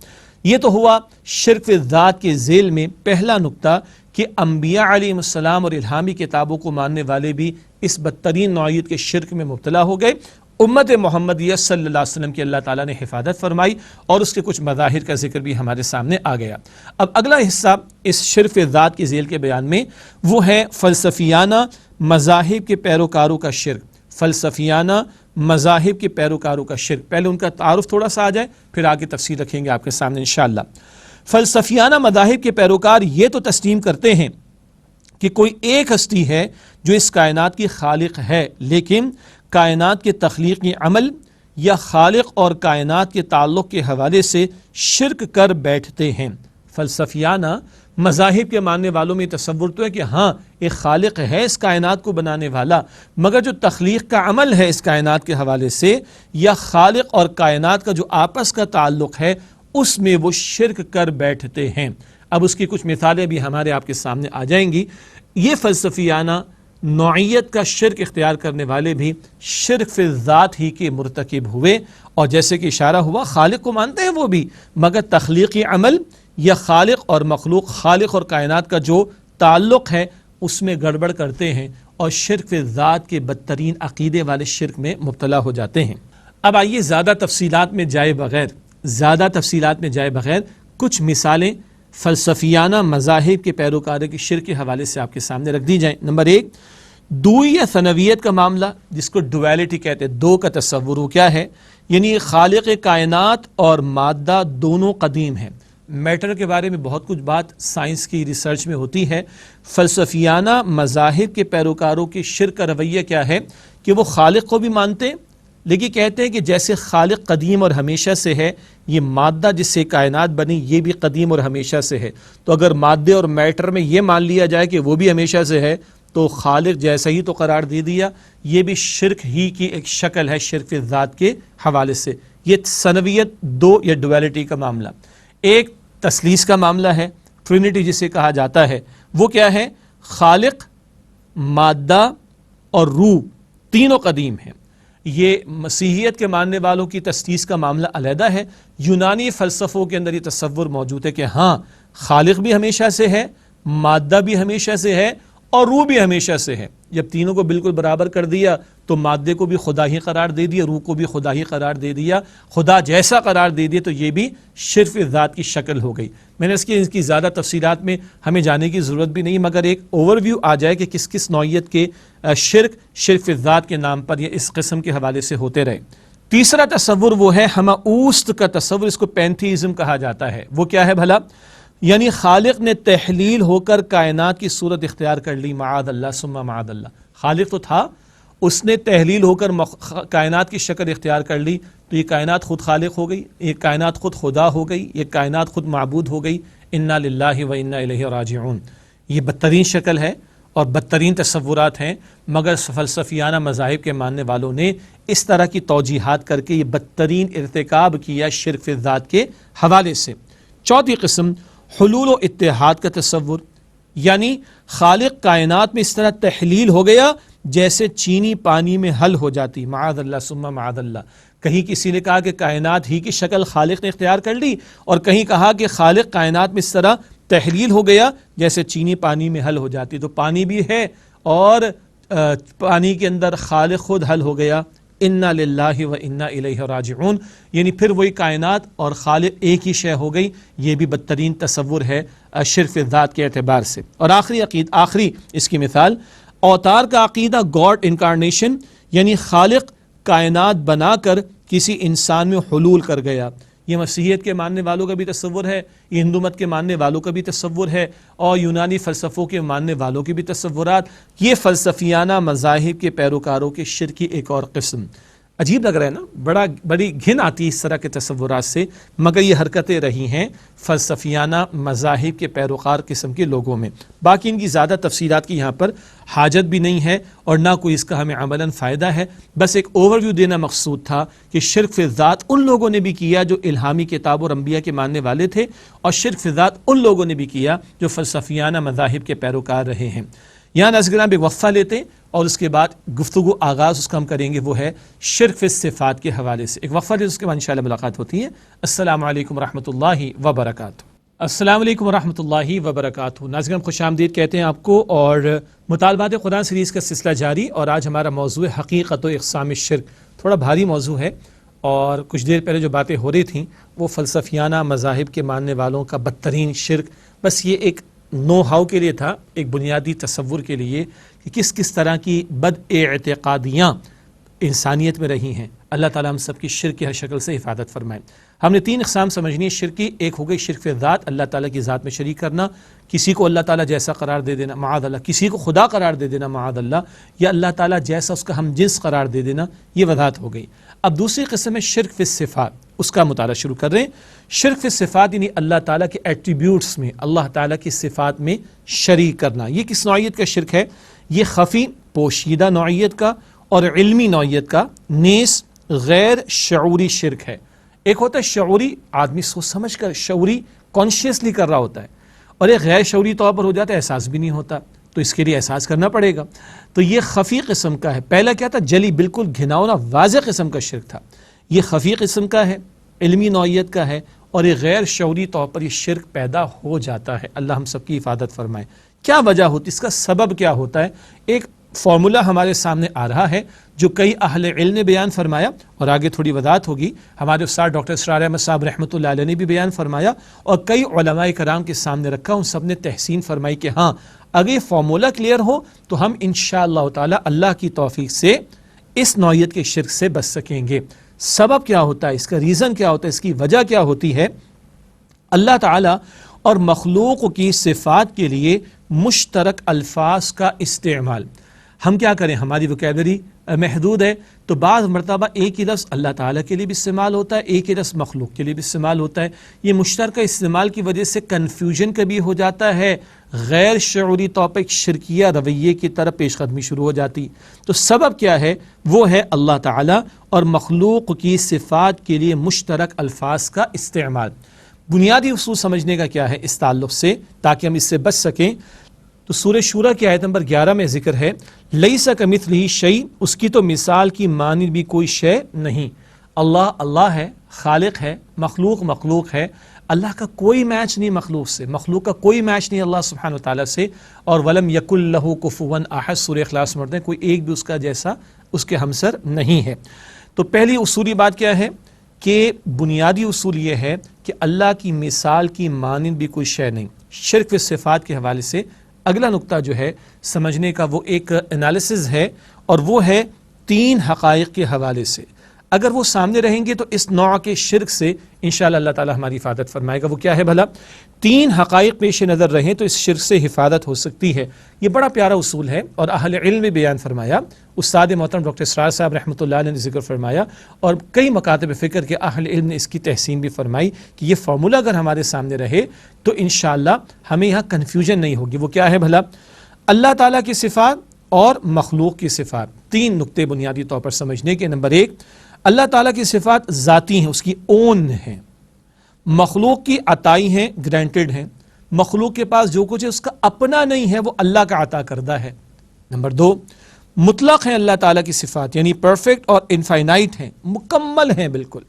یہ تو ہوا شرک ذات کے ذیل میں پہلا نقطہ کہ انبیاء علیہ السلام اور الہامی کتابوں کو ماننے والے بھی اس بدترین نوعیت کے شرک میں مبتلا ہو گئے۔ امت محمدیہ صلی اللہ علیہ وسلم کی اللہ تعالیٰ نے حفاظت فرمائی اور اس کے کچھ مظاہر کا ذکر بھی ہمارے سامنے آ گیا۔ اب اگلا حصہ اس شرف ذات کے ذیل کے بیان میں وہ ہے فلسفیانہ مذاہب کے پیروکاروں کا شرک۔ فلسفیانہ مذاہب کے پیروکاروں کا شرک، پہلے ان کا تعارف تھوڑا سا آ جائے، پھر آگے تفصیل رکھیں گے آپ کے سامنے انشاءاللہ۔ فلسفیانہ مذاہب کے پیروکار یہ تو تسلیم کرتے ہیں کہ کوئی ایک ہستی ہے جو اس کائنات کی خالق ہے، لیکن کائنات کے تخلیقی عمل یا خالق اور کائنات کے تعلق کے حوالے سے شرک کر بیٹھتے ہیں۔ فلسفیانہ مذاہب کے ماننے والوں میں تصور تو ہے کہ ہاں ایک خالق ہے اس کائنات کو بنانے والا، مگر جو تخلیق کا عمل ہے اس کائنات کے حوالے سے یا خالق اور کائنات کا جو آپس کا تعلق ہے اس میں وہ شرک کر بیٹھتے ہیں۔ اب اس کی کچھ مثالیں بھی ہمارے آپ کے سامنے آ جائیں گی۔ یہ فلسفیانہ نوعیت کا شرک اختیار کرنے والے بھی شرک فی ذات ہی کے مرتکب ہوئے، اور جیسے کہ اشارہ ہوا خالق کو مانتے ہیں وہ بھی، مگر تخلیقی عمل یا خالق اور مخلوق، خالق اور کائنات کا جو تعلق ہے اس میں گڑبڑ کرتے ہیں اور شرک فی ذات کے بدترین عقیدے والے شرک میں مبتلا ہو جاتے ہیں۔ اب آئیے زیادہ تفصیلات میں جائے بغیر کچھ مثالیں فلسفیانہ مذاہب کے پیروکاروں کی شرک کے حوالے سے آپ کے سامنے رکھ دی جائیں۔ نمبر 1، دوئی یا ثنویت کا معاملہ، جس کو ڈویلٹی کہتے ہیں، دو کا تصور، وہ کیا ہے؟ یعنی خالق کائنات اور مادہ دونوں قدیم ہیں۔ میٹر کے بارے میں بہت کچھ بات سائنس کی ریسرچ میں ہوتی ہے۔ فلسفیانہ مذاہب کے پیروکاروں کی شرک کا رویہ کیا ہے کہ وہ خالق کو بھی مانتے، لیکن کہتے ہیں کہ جیسے خالق قدیم اور ہمیشہ سے ہے، یہ مادہ جس سے کائنات بنی یہ بھی قدیم اور ہمیشہ سے ہے۔ تو اگر مادے اور میٹر میں یہ مان لیا جائے کہ وہ بھی ہمیشہ سے ہے تو خالق جیسا ہی تو قرار دے دیا۔ یہ بھی شرک ہی کی ایک شکل ہے شرک ذات کے حوالے سے۔ یہ ثنویت دو یا ڈویلٹی کا معاملہ. ایک تثلیث کا معاملہ ہے، ٹرینٹی جسے کہا جاتا ہے. وہ کیا ہے؟ خالق، مادہ اور روح تینوں قدیم ہیں. یہ مسیحیت کے ماننے والوں کی تثلیث کا معاملہ علیحدہ ہے. یونانی فلسفوں کے اندر یہ تصور موجود ہے کہ ہاں خالق بھی ہمیشہ سے ہے، مادہ بھی ہمیشہ سے ہے اور روح بھی ہمیشہ سے ہے. جب تینوں کو بالکل برابر کر دیا تو مادے کو بھی خدا ہی قرار دے دیا، روح کو بھی خدا ہی قرار دے دیا، خدا جیسا قرار دے دیا، تو یہ بھی شرف ذات کی شکل ہو گئی. میں نے اس کی زیادہ تفصیلات میں ہمیں جانے کی ضرورت بھی نہیں، مگر ایک اوور ویو آ جائے کہ کس کس نوعیت کے شرف ذات کے نام پر یا اس قسم کے حوالے سے ہوتے رہے. تیسرا تصور وہ ہے ہماؤست کا تصور، اس کو پینتھیزم کہا جاتا ہے. وہ کیا ہے بھلا؟ یعنی خالق نے تحلیل ہو کر کائنات کی صورت اختیار کر لی، معاذ اللہ ثم معاذ اللہ. خالق تو تھا، اس نے تحلیل ہو کر کائنات کی شکل اختیار کر لی، تو یہ کائنات خود خالق ہو گئی، یہ کائنات خود خدا ہو گئی، یہ کائنات خود معبود ہو گئی. انا للہ و انا الیہ راجعون. یہ بدترین شکل ہے اور بدترین تصورات ہیں، مگر فلسفیانہ مذاہب کے ماننے والوں نے اس طرح کی توجیحات کر کے یہ بدترین ارتکاب کیا شرک ذات کے حوالے سے. چوتھی قسم حلول و اتحاد کا تصور، یعنی خالق کائنات میں اس طرح تحلیل ہو گیا جیسے چینی پانی میں حل ہو جاتی، معاذ اللہ ثم معاذ اللہ. کہیں کسی نے کہا کہ کائنات ہی کی شکل خالق نے اختیار کر لی، اور کہیں کہا کہ خالق کائنات میں اس طرح تحلیل ہو گیا جیسے چینی پانی میں حل ہو جاتی. تو پانی بھی ہے اور پانی کے اندر خالق خود حل ہو گیا. انا للہ و انا الیہ راجعون. یعنی پھر وہی کائنات اور خالق ایک ہی شے ہو گئی. یہ بھی بدترین تصور ہے شرف ذات کے اعتبار سے. اور آخری اس کی مثال اوتار کا عقیدہ، گاڈ انکارنیشن، یعنی خالق کائنات بنا کر کسی انسان میں حلول کر گیا. یہ مسیحیت کے ماننے والوں کا بھی تصور ہے، یہ ہندو مت کے ماننے والوں کا بھی تصور ہے، اور یونانی فلسفوں کے ماننے والوں کی بھی تصورات. یہ فلسفیانہ مذاہب کے پیروکاروں کے شرک کی ایک اور قسم. عجیب لگ رہا ہے نا، بڑی گھن آتی ہے اس طرح کے تصورات سے، مگر یہ حرکتیں رہی ہیں فلسفیانہ مذاہب کے پیروکار قسم کے لوگوں میں. باقی ان کی زیادہ تفصیلات کی یہاں پر حاجت بھی نہیں ہے اور نہ کوئی اس کا ہمیں عملاً فائدہ ہے. بس ایک اوور ویو دینا مقصود تھا کہ شرک فی ذات ان لوگوں نے بھی کیا جو الہامی کتاب اور انبیاء کے ماننے والے تھے، اور شرک فی ذات ان لوگوں نے بھی کیا جو فلسفیانہ مذاہب کے پیروکار رہے ہیں. یہاں ناظرین ایک وقفہ لیتے ہیں اور اس کے بعد گفتگو آغاز اس کا ہم کریں گے، وہ ہے شرک فی الصفات کے حوالے سے. ایک وقفہ لیتے اس کے بعد انشاءاللہ ملاقات ہوتی ہے. السلام علیکم ورحمۃ اللہ وبرکاتہ. السلام علیکم ورحمۃ اللہ وبرکاتہ. ناظرین خوش آمدید کہتے ہیں آپ کو، اور مطالبات قرآن سیریز کا سلسلہ جاری، اور آج ہمارا موضوع ہے حقیقت و اقسام الشرک. تھوڑا بھاری موضوع ہے، اور کچھ دیر پہلے جو باتیں ہو رہی تھیں وہ فلسفیانہ مذاہب کے ماننے والوں کا بدترین شرک. بس یہ ایک نو ہاؤ کے لیے تھا، ایک بنیادی تصور کے لیے کہ کس کس طرح کی بد اعتقادیاں انسانیت میں رہی ہیں. اللہ تعالیٰ ہم سب کی شرک کی ہر شکل سے حفاظت فرمائے. ہم نے 3 اقسام سمجھنی ہے شرک کی. ایک ہو گئی شرک فی ذات، اللہ تعالیٰ کی ذات میں شریک کرنا، کسی کو اللہ تعالیٰ جیسا قرار دے دینا معاذ اللہ، کسی کو خدا قرار دے دینا معاذ اللہ، یا اللہ تعالیٰ جیسا اس کا ہم جنس قرار دے دینا، یہ وضاحت ہو گئی. اب دوسری قسم ہے شرک فی الصفات، اس کا مطالعہ شروع کر رہے ہیں. شرک فی الصفات یعنی اللہ تعالیٰ کے ایٹریبیوٹس میں، اللہ تعالیٰ کی صفات میں شریک کرنا. یہ کس نوعیت کا شرک ہے؟ یہ خفی پوشیدہ نوعیت کا اور علمی نوعیت کا، نیز غیر شعوری شرک ہے. ایک ہوتا ہے شعوری، آدمی سوچ سمجھ کر شعوری کانشیسلی کر رہا ہوتا ہے، اور ایک غیر شعوری طور پر ہو جاتا ہے، احساس بھی نہیں ہوتا، تو اس کے لیے احساس کرنا پڑے گا. تو یہ خفی قسم کا ہے. پہلا کیا تھا؟ جلی، بالکل گھناؤنا واضح قسم کا شرک تھا. یہ خفی قسم کا ہے، علمی نوعیت کا ہے، اور یہ غیر شعوری طور پر یہ شرک پیدا ہو جاتا ہے. اللہ ہم سب کی حفاظت فرمائے. کیا وجہ ہوتی، اس کا سبب کیا ہوتا ہے؟ ایک فارمولا ہمارے سامنے آ رہا ہے جو کئی اہل علم نے بیان فرمایا، اور آگے تھوڑی وضاحت ہوگی. ہمارے استاد ڈاکٹر اسرار احمد صاحب رحمۃ اللہ علیہ نے بھی بیان فرمایا، اور کئی علماء کرام کے سامنے رکھا، ان سب نے تحسین فرمائی کہ ہاں اگر یہ فارمولا کلیئر ہو تو ہم انشاءاللہ تعالی اللہ کی توفیق سے اس نوعیت کے شرک سے بچ سکیں گے. سبب کیا ہوتا ہے، اس کا ریزن کیا ہوتا ہے، اس کی وجہ کیا ہوتی ہے؟ اللہ تعالی اور مخلوق کی صفات کے لیے مشترک الفاظ کا استعمال. ہم کیا کریں، ہماری وکیبلری محدود ہے، تو بعض مرتبہ ایک ہی لفظ اللہ تعالیٰ کے لیے بھی استعمال ہوتا ہے، ایک ہی لفظ مخلوق کے لیے بھی استعمال ہوتا ہے۔ یہ مشترکہ استعمال کی وجہ سے کنفیوژن کبھی ہو جاتا ہے، غیر شعوری طور پر ایک شرکیہ رویے کی طرف پیش قدمی شروع ہو جاتی۔ تو سبب کیا ہے؟ وہ ہے اللہ تعالیٰ اور مخلوق کی صفات کے لیے مشترک الفاظ کا استعمال۔ بنیادی اصول سمجھنے کا کیا ہے اس تعلق سے تاکہ ہم اس سے بچ سکیں؟ تو سورہ شورى کی آیت نمبر 11 میں ذکر ہے لیس کمثلہ شیء، اس کی تو مثال کی مانند بھی کوئی شے نہیں۔ اللہ اللہ ہے، خالق ہے، مخلوق مخلوق ہے، اللہ کا کوئی میچ نہیں مخلوق سے، مخلوق کا کوئی میچ نہیں اللہ سبحانہ وتعالیٰ سے۔ اور ولم یکن لہ کفوا احد، سورہ اخلاص میں ہیں کوئی ایک بھی اس کا جیسا اس کے ہمسر نہیں ہے۔ تو پہلی اصولی بات کیا ہے کہ بنیادی اصول یہ ہے کہ اللہ کی مثال کی مانند بھی کوئی شے نہیں۔ شرک و صفات کے حوالے سے اگلا نقطہ جو ہے سمجھنے کا وہ ایک انالیسز ہے، اور وہ ہے 3 حقائق کے حوالے سے۔ اگر وہ سامنے رہیں گے تو اس نوع کے شرک سے انشاءاللہ اللہ تعالی ہماری حفاظت فرمائے گا۔ وہ کیا ہے بھلا؟ 3 حقائق پیش نظر رہیں تو اس شرک سے حفاظت ہو سکتی ہے۔ یہ بڑا پیارا اصول ہے اور اہل علم نے بیان فرمایا، استاد محترم ڈاکٹر اسرار صاحب رحمۃ اللہ علیہ نے ذکر فرمایا، اور کئی مکاتب فکر کے اہل علم نے اس کی تحسین بھی فرمائی کہ یہ فارمولہ اگر ہمارے سامنے رہے تو انشاءاللہ ہمیں یہاں کنفیوژن نہیں ہوگی۔ وہ کیا ہے بھلا؟ اللہ تعالیٰ کی صفات اور مخلوق کی صفات۔ 3 نقطے بنیادی طور پر سمجھنے کے۔ نمبر 1، اللہ تعالیٰ کی صفات ذاتی ہیں، اس کی اون ہیں۔ مخلوق کی عطائی ہیں، گرانٹڈ ہیں۔ مخلوق کے پاس جو کچھ ہے اس کا اپنا نہیں ہے، وہ اللہ کا عطا کردہ ہے۔ نمبر 2، مطلق ہیں اللہ تعالیٰ کی صفات، یعنی پرفیکٹ اور انفائنائٹ ہیں، مکمل ہیں بالکل۔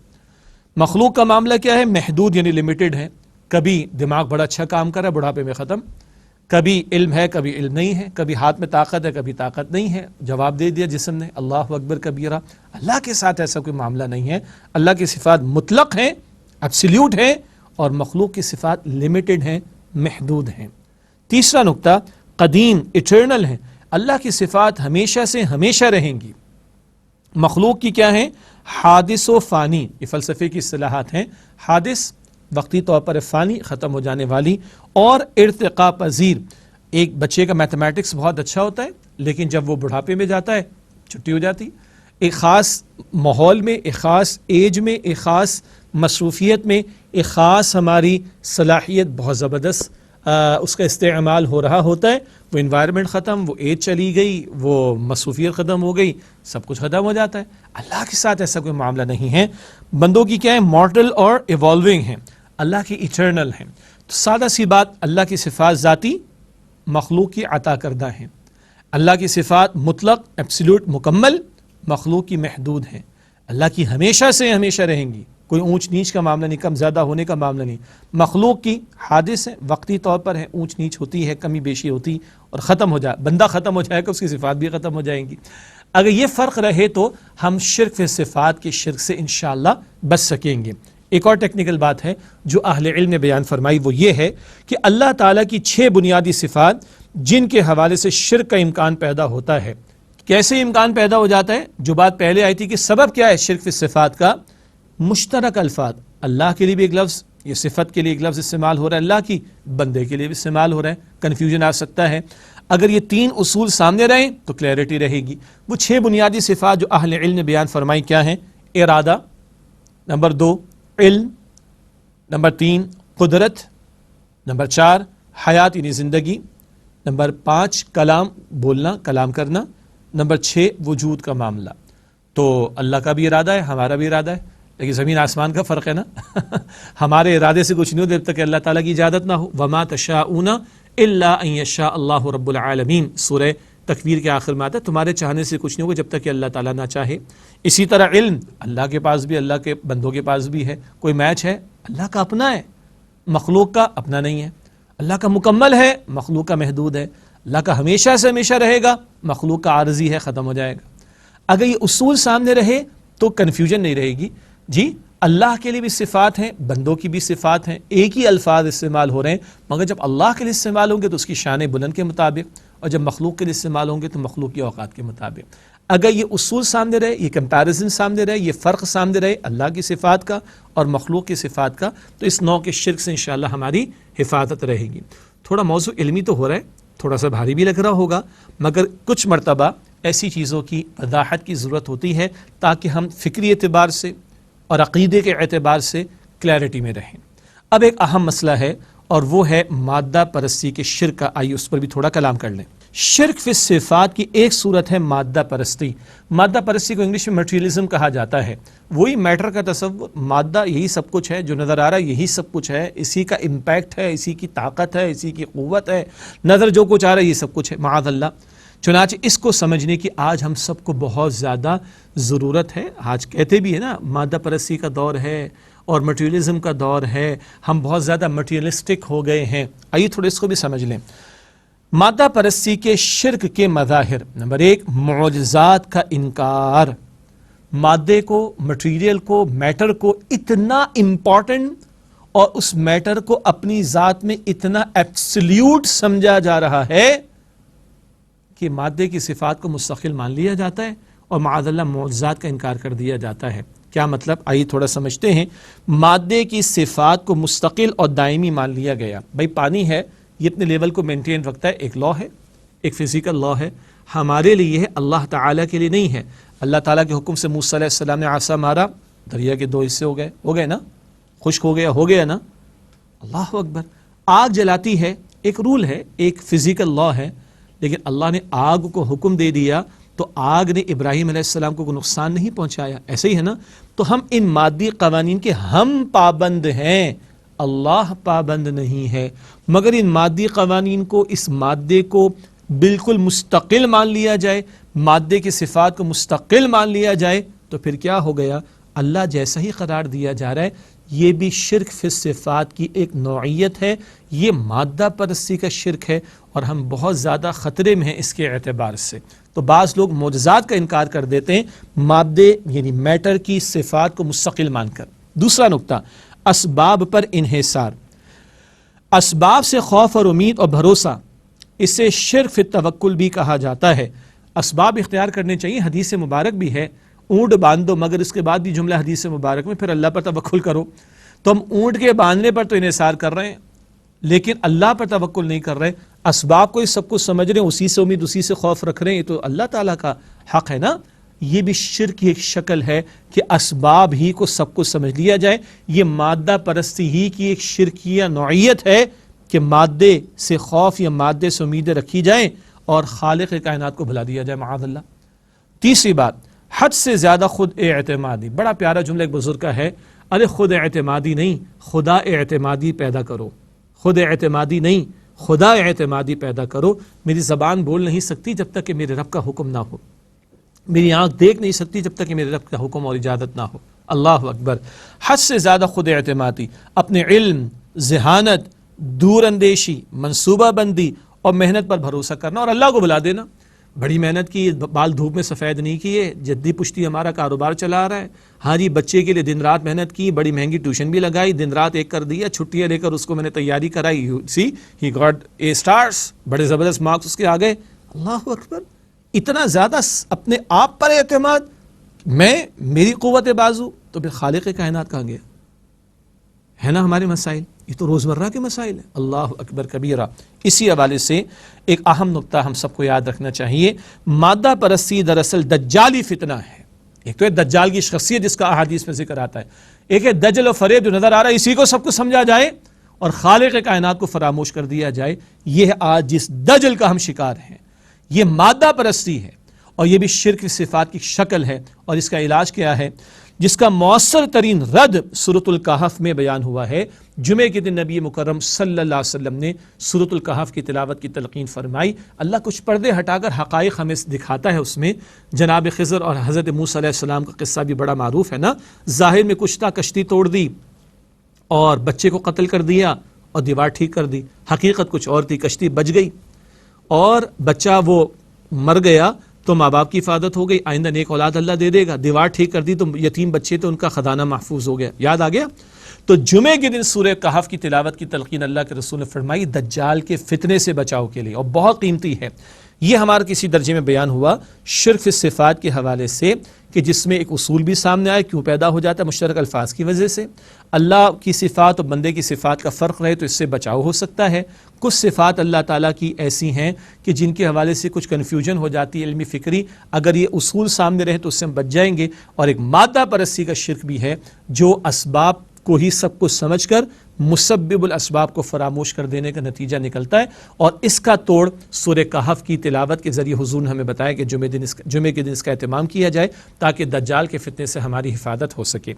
مخلوق کا معاملہ کیا ہے؟ محدود یعنی لمیٹڈ ہے۔ کبھی دماغ بڑا اچھا کام کر رہا ہے، بڑھاپے میں ختم، کبھی علم ہے کبھی علم نہیں ہے، کبھی ہاتھ میں طاقت ہے کبھی طاقت نہیں ہے، جواب دے دیا جسم نے، اللہ اکبر کبیرہ۔ اللہ کے ساتھ ایسا کوئی معاملہ نہیں ہے۔ اللہ کی صفات مطلق ہیں، ایبسلیوٹ ہیں، اور مخلوق کی صفات لمیٹڈ ہیں، محدود ہیں۔ تیسرا نقطہ، قدیم، ایٹرنل ہیں۔ اللہ کی صفات ہمیشہ سے ہمیشہ رہیں گی۔ مخلوق کی کیا ہیں؟ حادث و فانی، یہ فلسفے کی اصطلاحات ہیں۔ حادث وقتی طور پر فانی، ختم ہو جانے والی، اور ارتقاء پذیر۔ ایک بچے کا میتھمیٹکس بہت اچھا ہوتا ہے لیکن جب وہ بڑھاپے میں جاتا ہے چھٹی ہو جاتی۔ ایک خاص ماحول میں، ایک خاص ایج میں، ایک خاص مصروفیت میں، ایک خاص ہماری صلاحیت بہت زبردست اس کا استعمال ہو رہا ہوتا ہے، وہ انوائرمنٹ ختم، وہ ایج چلی گئی، وہ مصروفیت ختم ہو گئی، سب کچھ ختم ہو جاتا ہے۔ اللہ کے ساتھ ایسا کوئی معاملہ نہیں ہے۔ بندوں کی کیا ہے؟ مارٹل اور ایوالونگ ہیں، اللہ کی ایٹرنل ہیں۔ تو سادہ سی بات، اللہ کی صفات ذاتی، مخلوق کی عطا کردہ ہیں۔ اللہ کی صفات مطلق، ایبسلیوٹ، مکمل، مخلوق کی محدود ہیں۔ اللہ کی ہمیشہ سے ہمیشہ رہیں گی، کوئی اونچ نیچ کا معاملہ نہیں، کم زیادہ ہونے کا معاملہ نہیں۔ مخلوق کی حادث ہے، وقتی طور پر ہے، اونچ نیچ ہوتی ہے، کمی بیشی ہوتی، اور ختم ہو جائے، بندہ ختم ہو جائے گا اس کی صفات بھی ختم ہو جائیں گی۔ اگر یہ فرق رہے تو ہم شرک فی صفات کے شرک سے انشاءاللہ بچ سکیں گے۔ ایک اور ٹیکنیکل بات ہے جو اہل علم نے بیان فرمائی، وہ یہ ہے کہ اللہ تعالیٰ کی 6 بنیادی صفات جن کے حوالے سے شرک کا امکان پیدا ہوتا ہے۔ کیسے امکان پیدا ہو جاتا ہے؟ جو بات پہلے آئی تھی کہ سبب کیا ہے شرک فی صفات کا؟ مشترک الفاظ، اللہ کے لیے بھی ایک لفظ، یہ صفت کے لیے ایک لفظ استعمال ہو رہا ہے، اللہ کی بندے کے لیے بھی استعمال ہو رہا ہے، کنفیوژن آ سکتا ہے۔ اگر یہ 3 اصول سامنے رہیں تو کلیئرٹی رہے گی۔ وہ 6 بنیادی صفات جو اہل علم نے بیان فرمائی کیا ہیں؟ ارادہ، نمبر 2 علم، نمبر 3 قدرت، نمبر 4 حیات یعنی زندگی، نمبر 5 کلام، بولنا، کلام کرنا، نمبر 6 وجود کا معاملہ۔ تو اللہ کا بھی ارادہ ہے، ہمارا بھی ارادہ ہے، لیکن زمین آسمان کا فرق ہے نا۔ ہمارے ارادے سے کچھ نہیں ہو جب تک کہ اللہ تعالیٰ کی اجازت نہ ہو۔ وما تشاءون الا ان یشاء اللہ رب العالمین، سورہ تکویر کے آخر میں آتا ہے تمہارے چاہنے سے کچھ نہیں ہوگا جب تک کہ اللہ تعالیٰ نہ چاہے۔ اسی طرح علم، اللہ کے پاس بھی، اللہ کے بندوں کے پاس بھی ہے، کوئی میچ ہے؟ اللہ کا اپنا ہے، مخلوق کا اپنا نہیں ہے۔ اللہ کا مکمل ہے، مخلوق کا محدود ہے۔ اللہ کا ہمیشہ سے ہمیشہ رہے گا، مخلوق کا عارضی ہے، ختم ہو جائے گا۔ اگر یہ اصول سامنے رہے تو کنفیوژن نہیں رہے گی۔ جی اللہ کے لیے بھی صفات ہیں، بندوں کی بھی صفات ہیں، ایک ہی الفاظ استعمال ہو رہے ہیں، مگر جب اللہ کے لیے استعمال ہوں گے تو اس کی شان بلند کے مطابق، اور جب مخلوق کے لیے استعمال ہوں گے تو مخلوق کی اوقات کے مطابق۔ اگر یہ اصول سامنے رہے، یہ کمپیریزن سامنے رہے، یہ فرق سامنے رہے اللہ کی صفات کا اور مخلوق کی صفات کا، تو اس نوع کے شرک سے انشاءاللہ ہماری حفاظت رہے گی۔ تھوڑا موضوع علمی تو ہو رہا ہے، تھوڑا سا بھاری بھی لگ رہا ہوگا، مگر کچھ مرتبہ ایسی چیزوں کی وضاحت کی ضرورت ہوتی ہے تاکہ ہم فکری اعتبار سے اور عقیدے کے اعتبار سے کلیئرٹی میں رہیں۔ اب ایک اہم مسئلہ ہے اور وہ ہے مادہ پرستی کے شرک کا، آئیے اس پر بھی تھوڑا کلام کر لیں۔ شرک فی الصفات کی ایک صورت ہے مادہ پرستی۔ مادہ پرستی کو انگلش میں مٹیریلزم کہا جاتا ہے، وہی میٹر کا تصور، مادہ یہی سب کچھ ہے، جو نظر آ رہا ہے یہی سب کچھ ہے، اسی کا امپیکٹ ہے، اسی کی طاقت ہے، اسی کی قوت ہے، نظر جو کچھ آ رہا ہے یہ سب کچھ ہے، معاذ اللہ۔ چنانچہ اس کو سمجھنے کی آج ہم سب کو بہت زیادہ ضرورت ہے۔ آج کہتے بھی ہے نا مادہ پرستی کا دور ہے اور مٹیریلزم کا دور ہے، ہم بہت زیادہ مٹیریلسٹک ہو گئے ہیں۔ آئیے تھوڑے اس کو بھی سمجھ لیں۔ مادہ پرستی کے شرک کے مظاہر، نمبر 1 معجزات کا انکار۔ مادے کو، مٹیریل کو، میٹر کو اتنا امپورٹنٹ اور اس میٹر کو اپنی ذات میں اتنا ایبسلیوٹ سمجھا جا رہا ہے کہ مادے کی صفات کو مستقل مان لیا جاتا ہے اور معاذ اللہ معجزات کا انکار کر دیا جاتا ہے۔ کیا مطلب؟ آئیے تھوڑا سمجھتے ہیں۔ مادے کی صفات کو مستقل اور دائمی مان لیا گیا۔ بھائی پانی ہے، یہ اپنے لیول کو مینٹین رکھتا ہے، ایک لا ہے، ایک فزیکل لا ہے، ہمارے لیے ہے، اللہ تعالیٰ کے لیے نہیں ہے۔ اللہ تعالیٰ کے حکم سے موسیٰ علیہ السلام نے عصا مارا، دریا کے 2 حصے ہو گئے نا، خشک ہو گیا نا، اللہ اکبر۔ آگ جلاتی ہے، ایک رول ہے، ایک فزیکل لا ہے، لیکن اللہ نے آگ کو حکم دے دیا تو آگ نے ابراہیم علیہ السلام کو کوئی نقصان نہیں پہنچایا، ایسے ہی ہے نا۔ تو ہم ان مادی قوانین کے ہم پابند ہیں، اللہ پابند نہیں ہے، مگر ان مادی قوانین کو، اس مادے کو بالکل مستقل مان لیا جائے، مادے کی صفات کو مستقل مان لیا جائے تو پھر کیا ہو گیا؟ اللہ جیسا ہی قرار دیا جا رہا ہے۔ یہ بھی شرک فی الصفات کی ایک نوعیت ہے، یہ مادہ پرستی کا شرک ہے اور ہم بہت زیادہ خطرے میں ہیں اس کے اعتبار سے۔ تو بعض لوگ معجزات کا انکار کر دیتے ہیں مادے یعنی میٹر کی صفات کو مستقل مان کر۔ دوسرا نقطہ، اسباب پر انحصار۔ اسباب سے خوف اور امید اور بھروسہ، اسے شرک فی التوکل بھی کہا جاتا ہے۔ اسباب اختیار کرنے چاہیے، حدیث مبارک بھی ہے، اونٹ باندھو، مگر اس کے بعد بھی جملہ حدیث مبارک میں پھر اللہ پر توکل کرو۔ تو ہم اونٹ کے باندھنے پر تو انحصار کر رہے ہیں لیکن اللہ پر توکل نہیں کر رہے، اسباب کو اس سب کچھ سمجھ رہے ہیں، اسی سے امید، اسی سے خوف رکھ رہے ہیں، یہ تو اللہ تعالیٰ کا حق ہے نا۔ یہ بھی شرک کی ایک شکل ہے کہ اسباب ہی کو سب کچھ سمجھ لیا جائے۔ یہ مادہ پرستی ہی کی ایک شرکیہ نوعیت ہے کہ مادے سے خوف یا مادے سے امیدیں رکھی جائیں اور خالق کائنات کو بھلا دیا جائے، معاذ اللہ۔ تیسری بات، حد سے زیادہ خود اعتمادی۔ بڑا پیارا جملہ ایک بزرگ کا ہے، ارے خود اعتمادی نہیں، خدا اعتمادی پیدا کرو۔ خود اعتمادی نہیں، خدا اعتمادی پیدا کرو۔ میری زبان بول نہیں سکتی جب تک کہ میرے رب کا حکم نہ ہو، میری آنکھ دیکھ نہیں سکتی جب تک کہ میرے رب کا حکم اور اجازت نہ ہو۔ اللہ اکبر۔ حد سے زیادہ خود اعتمادی، اپنے علم، ذہانت، دور اندیشی، منصوبہ بندی اور محنت پر بھروسہ کرنا اور اللہ کو بلا دینا۔ بڑی محنت کی، بال دھوپ میں سفید نہیں کیے، جدی پشتی ہمارا کاروبار چلا رہا ہے، ہاں جی بچے کے لیے دن رات محنت کی، بڑی مہنگی ٹیوشن بھی لگائی، دن رات ایک کر دیا، چھٹیاں لے کر اس کو میں نے تیاری کرائی، سی ہی گاٹ اے اسٹارس، بڑے زبردست مارکس اس کے آ گئے۔ اللہ اکبر۔ اتنا زیادہ اپنے آپ پر اعتماد، میری قوت بازو، تو پھر خالق کائنات کہاں گیا؟ ہے نا ہمارے مسائل، یہ تو روزمرہ کے مسائل ہیں۔ اللہ اکبر کبیرہ۔ اسی حوالے سے ایک اہم نقطہ ہم سب کو یاد رکھنا چاہیے، مادہ پرستی دراصل دجالی فتنہ ہے۔ ایک تو ہے دجال کی شخصیت جس کا احادیث میں ذکر آتا ہے، ایک ہے دجل و فریب جو نظر آ رہا ہے، اسی کو سب کو سمجھا جائے اور خالق کائنات کو فراموش کر دیا جائے۔ یہ ہے آج جس دجل کا ہم شکار ہیں، یہ مادہ پرستی ہے اور یہ بھی شرک صفات کی شکل ہے۔ اور اس کا علاج کیا ہے؟ جس کا مؤثر ترین رد سورۃ الکہف میں بیان ہوا ہے۔ جمعے کے دن نبی مکرم صلی اللہ علیہ وسلم نے سورۃ الکہف کی تلاوت کی تلقین فرمائی۔ اللہ کچھ پردے ہٹا کر حقائق ہمیں دکھاتا ہے اس میں۔ جناب خضر اور حضرت موسیٰ علیہ السلام کا قصہ بھی بڑا معروف ہے نا۔ ظاہر میں کچھ تھا، کشتی توڑ دی اور بچے کو قتل کر دیا اور دیوار ٹھیک کر دی، حقیقت کچھ اور تھی، کشتی بچ گئی اور بچہ وہ مر گیا تو ماں باپ کی حفاظت ہو گئی، آئندہ نیک اولاد اللہ دے دے گا۔ دیوار ٹھیک کر دی تو یتیم بچے تو ان کا خزانہ محفوظ ہو گیا، یاد آ گیا۔ تو جمعے کے دن سورہ کہف کی تلاوت کی تلقین اللہ کے رسول نے فرمائی دجال کے فتنے سے بچاؤ کے لیے، اور بہت قیمتی ہے۔ یہ ہمارا کسی درجے میں بیان ہوا شرک فی الصفات کے حوالے سے کہ جس میں ایک اصول بھی سامنے آئے، کیوں پیدا ہو جاتا ہے مشترک الفاظ کی وجہ سے، اللہ کی صفات اور بندے کی صفات کا فرق رہے تو اس سے بچاؤ ہو سکتا ہے۔ کچھ صفات اللہ تعالیٰ کی ایسی ہیں کہ جن کے حوالے سے کچھ کنفیوژن ہو جاتی ہے علمی فکری، اگر یہ اصول سامنے رہے تو اس سے ہم بچ جائیں گے۔ اور ایک مادہ پرستی کا شرک بھی ہے جو اسباب کو ہی سب کچھ سمجھ کر مسبب الاسباب کو فراموش کر دینے کا نتیجہ نکلتا ہے، اور اس کا توڑ سورہ کہف کی تلاوت کے ذریعے حضور نے ہمیں بتایا کہ جمعے کے دن اس کا اہتمام کیا جائے تاکہ دجال کے فتنے سے ہماری حفاظت ہو سکے۔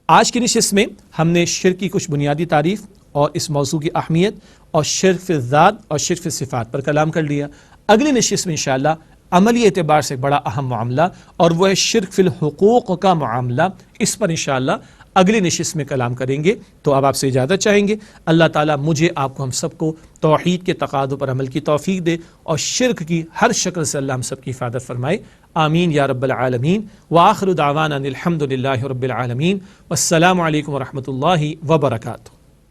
آج کی نشست میں ہم نے شرک کی کچھ بنیادی تعریف اور اس موضوع کی اہمیت اور شرک فی الذات اور شرک فی الصفات پر کلام کر لیا۔ اگلی نشست میں انشاءاللہ عملی اعتبار سے بڑا اہم معاملہ اور وہ ہے شرک فی الحقوق کا معاملہ، اس پر انشاءاللہ اگلی نشست میں کلام کریں گے۔ تو اب آپ سے اجازت چاہیں گے۔ اللہ تعالیٰ مجھے آپ کو ہم سب کو توحید کے تقاضوں پر عمل کی توفیق دے اور شرک کی ہر شکل سے اللہ ہم سب کی حفاظت فرمائے، آمین یا رب العالمین۔ وآخر دعوانا الحمد للہ رب العالمین، والسلام علیکم ورحمۃ اللہ وبرکاتہ۔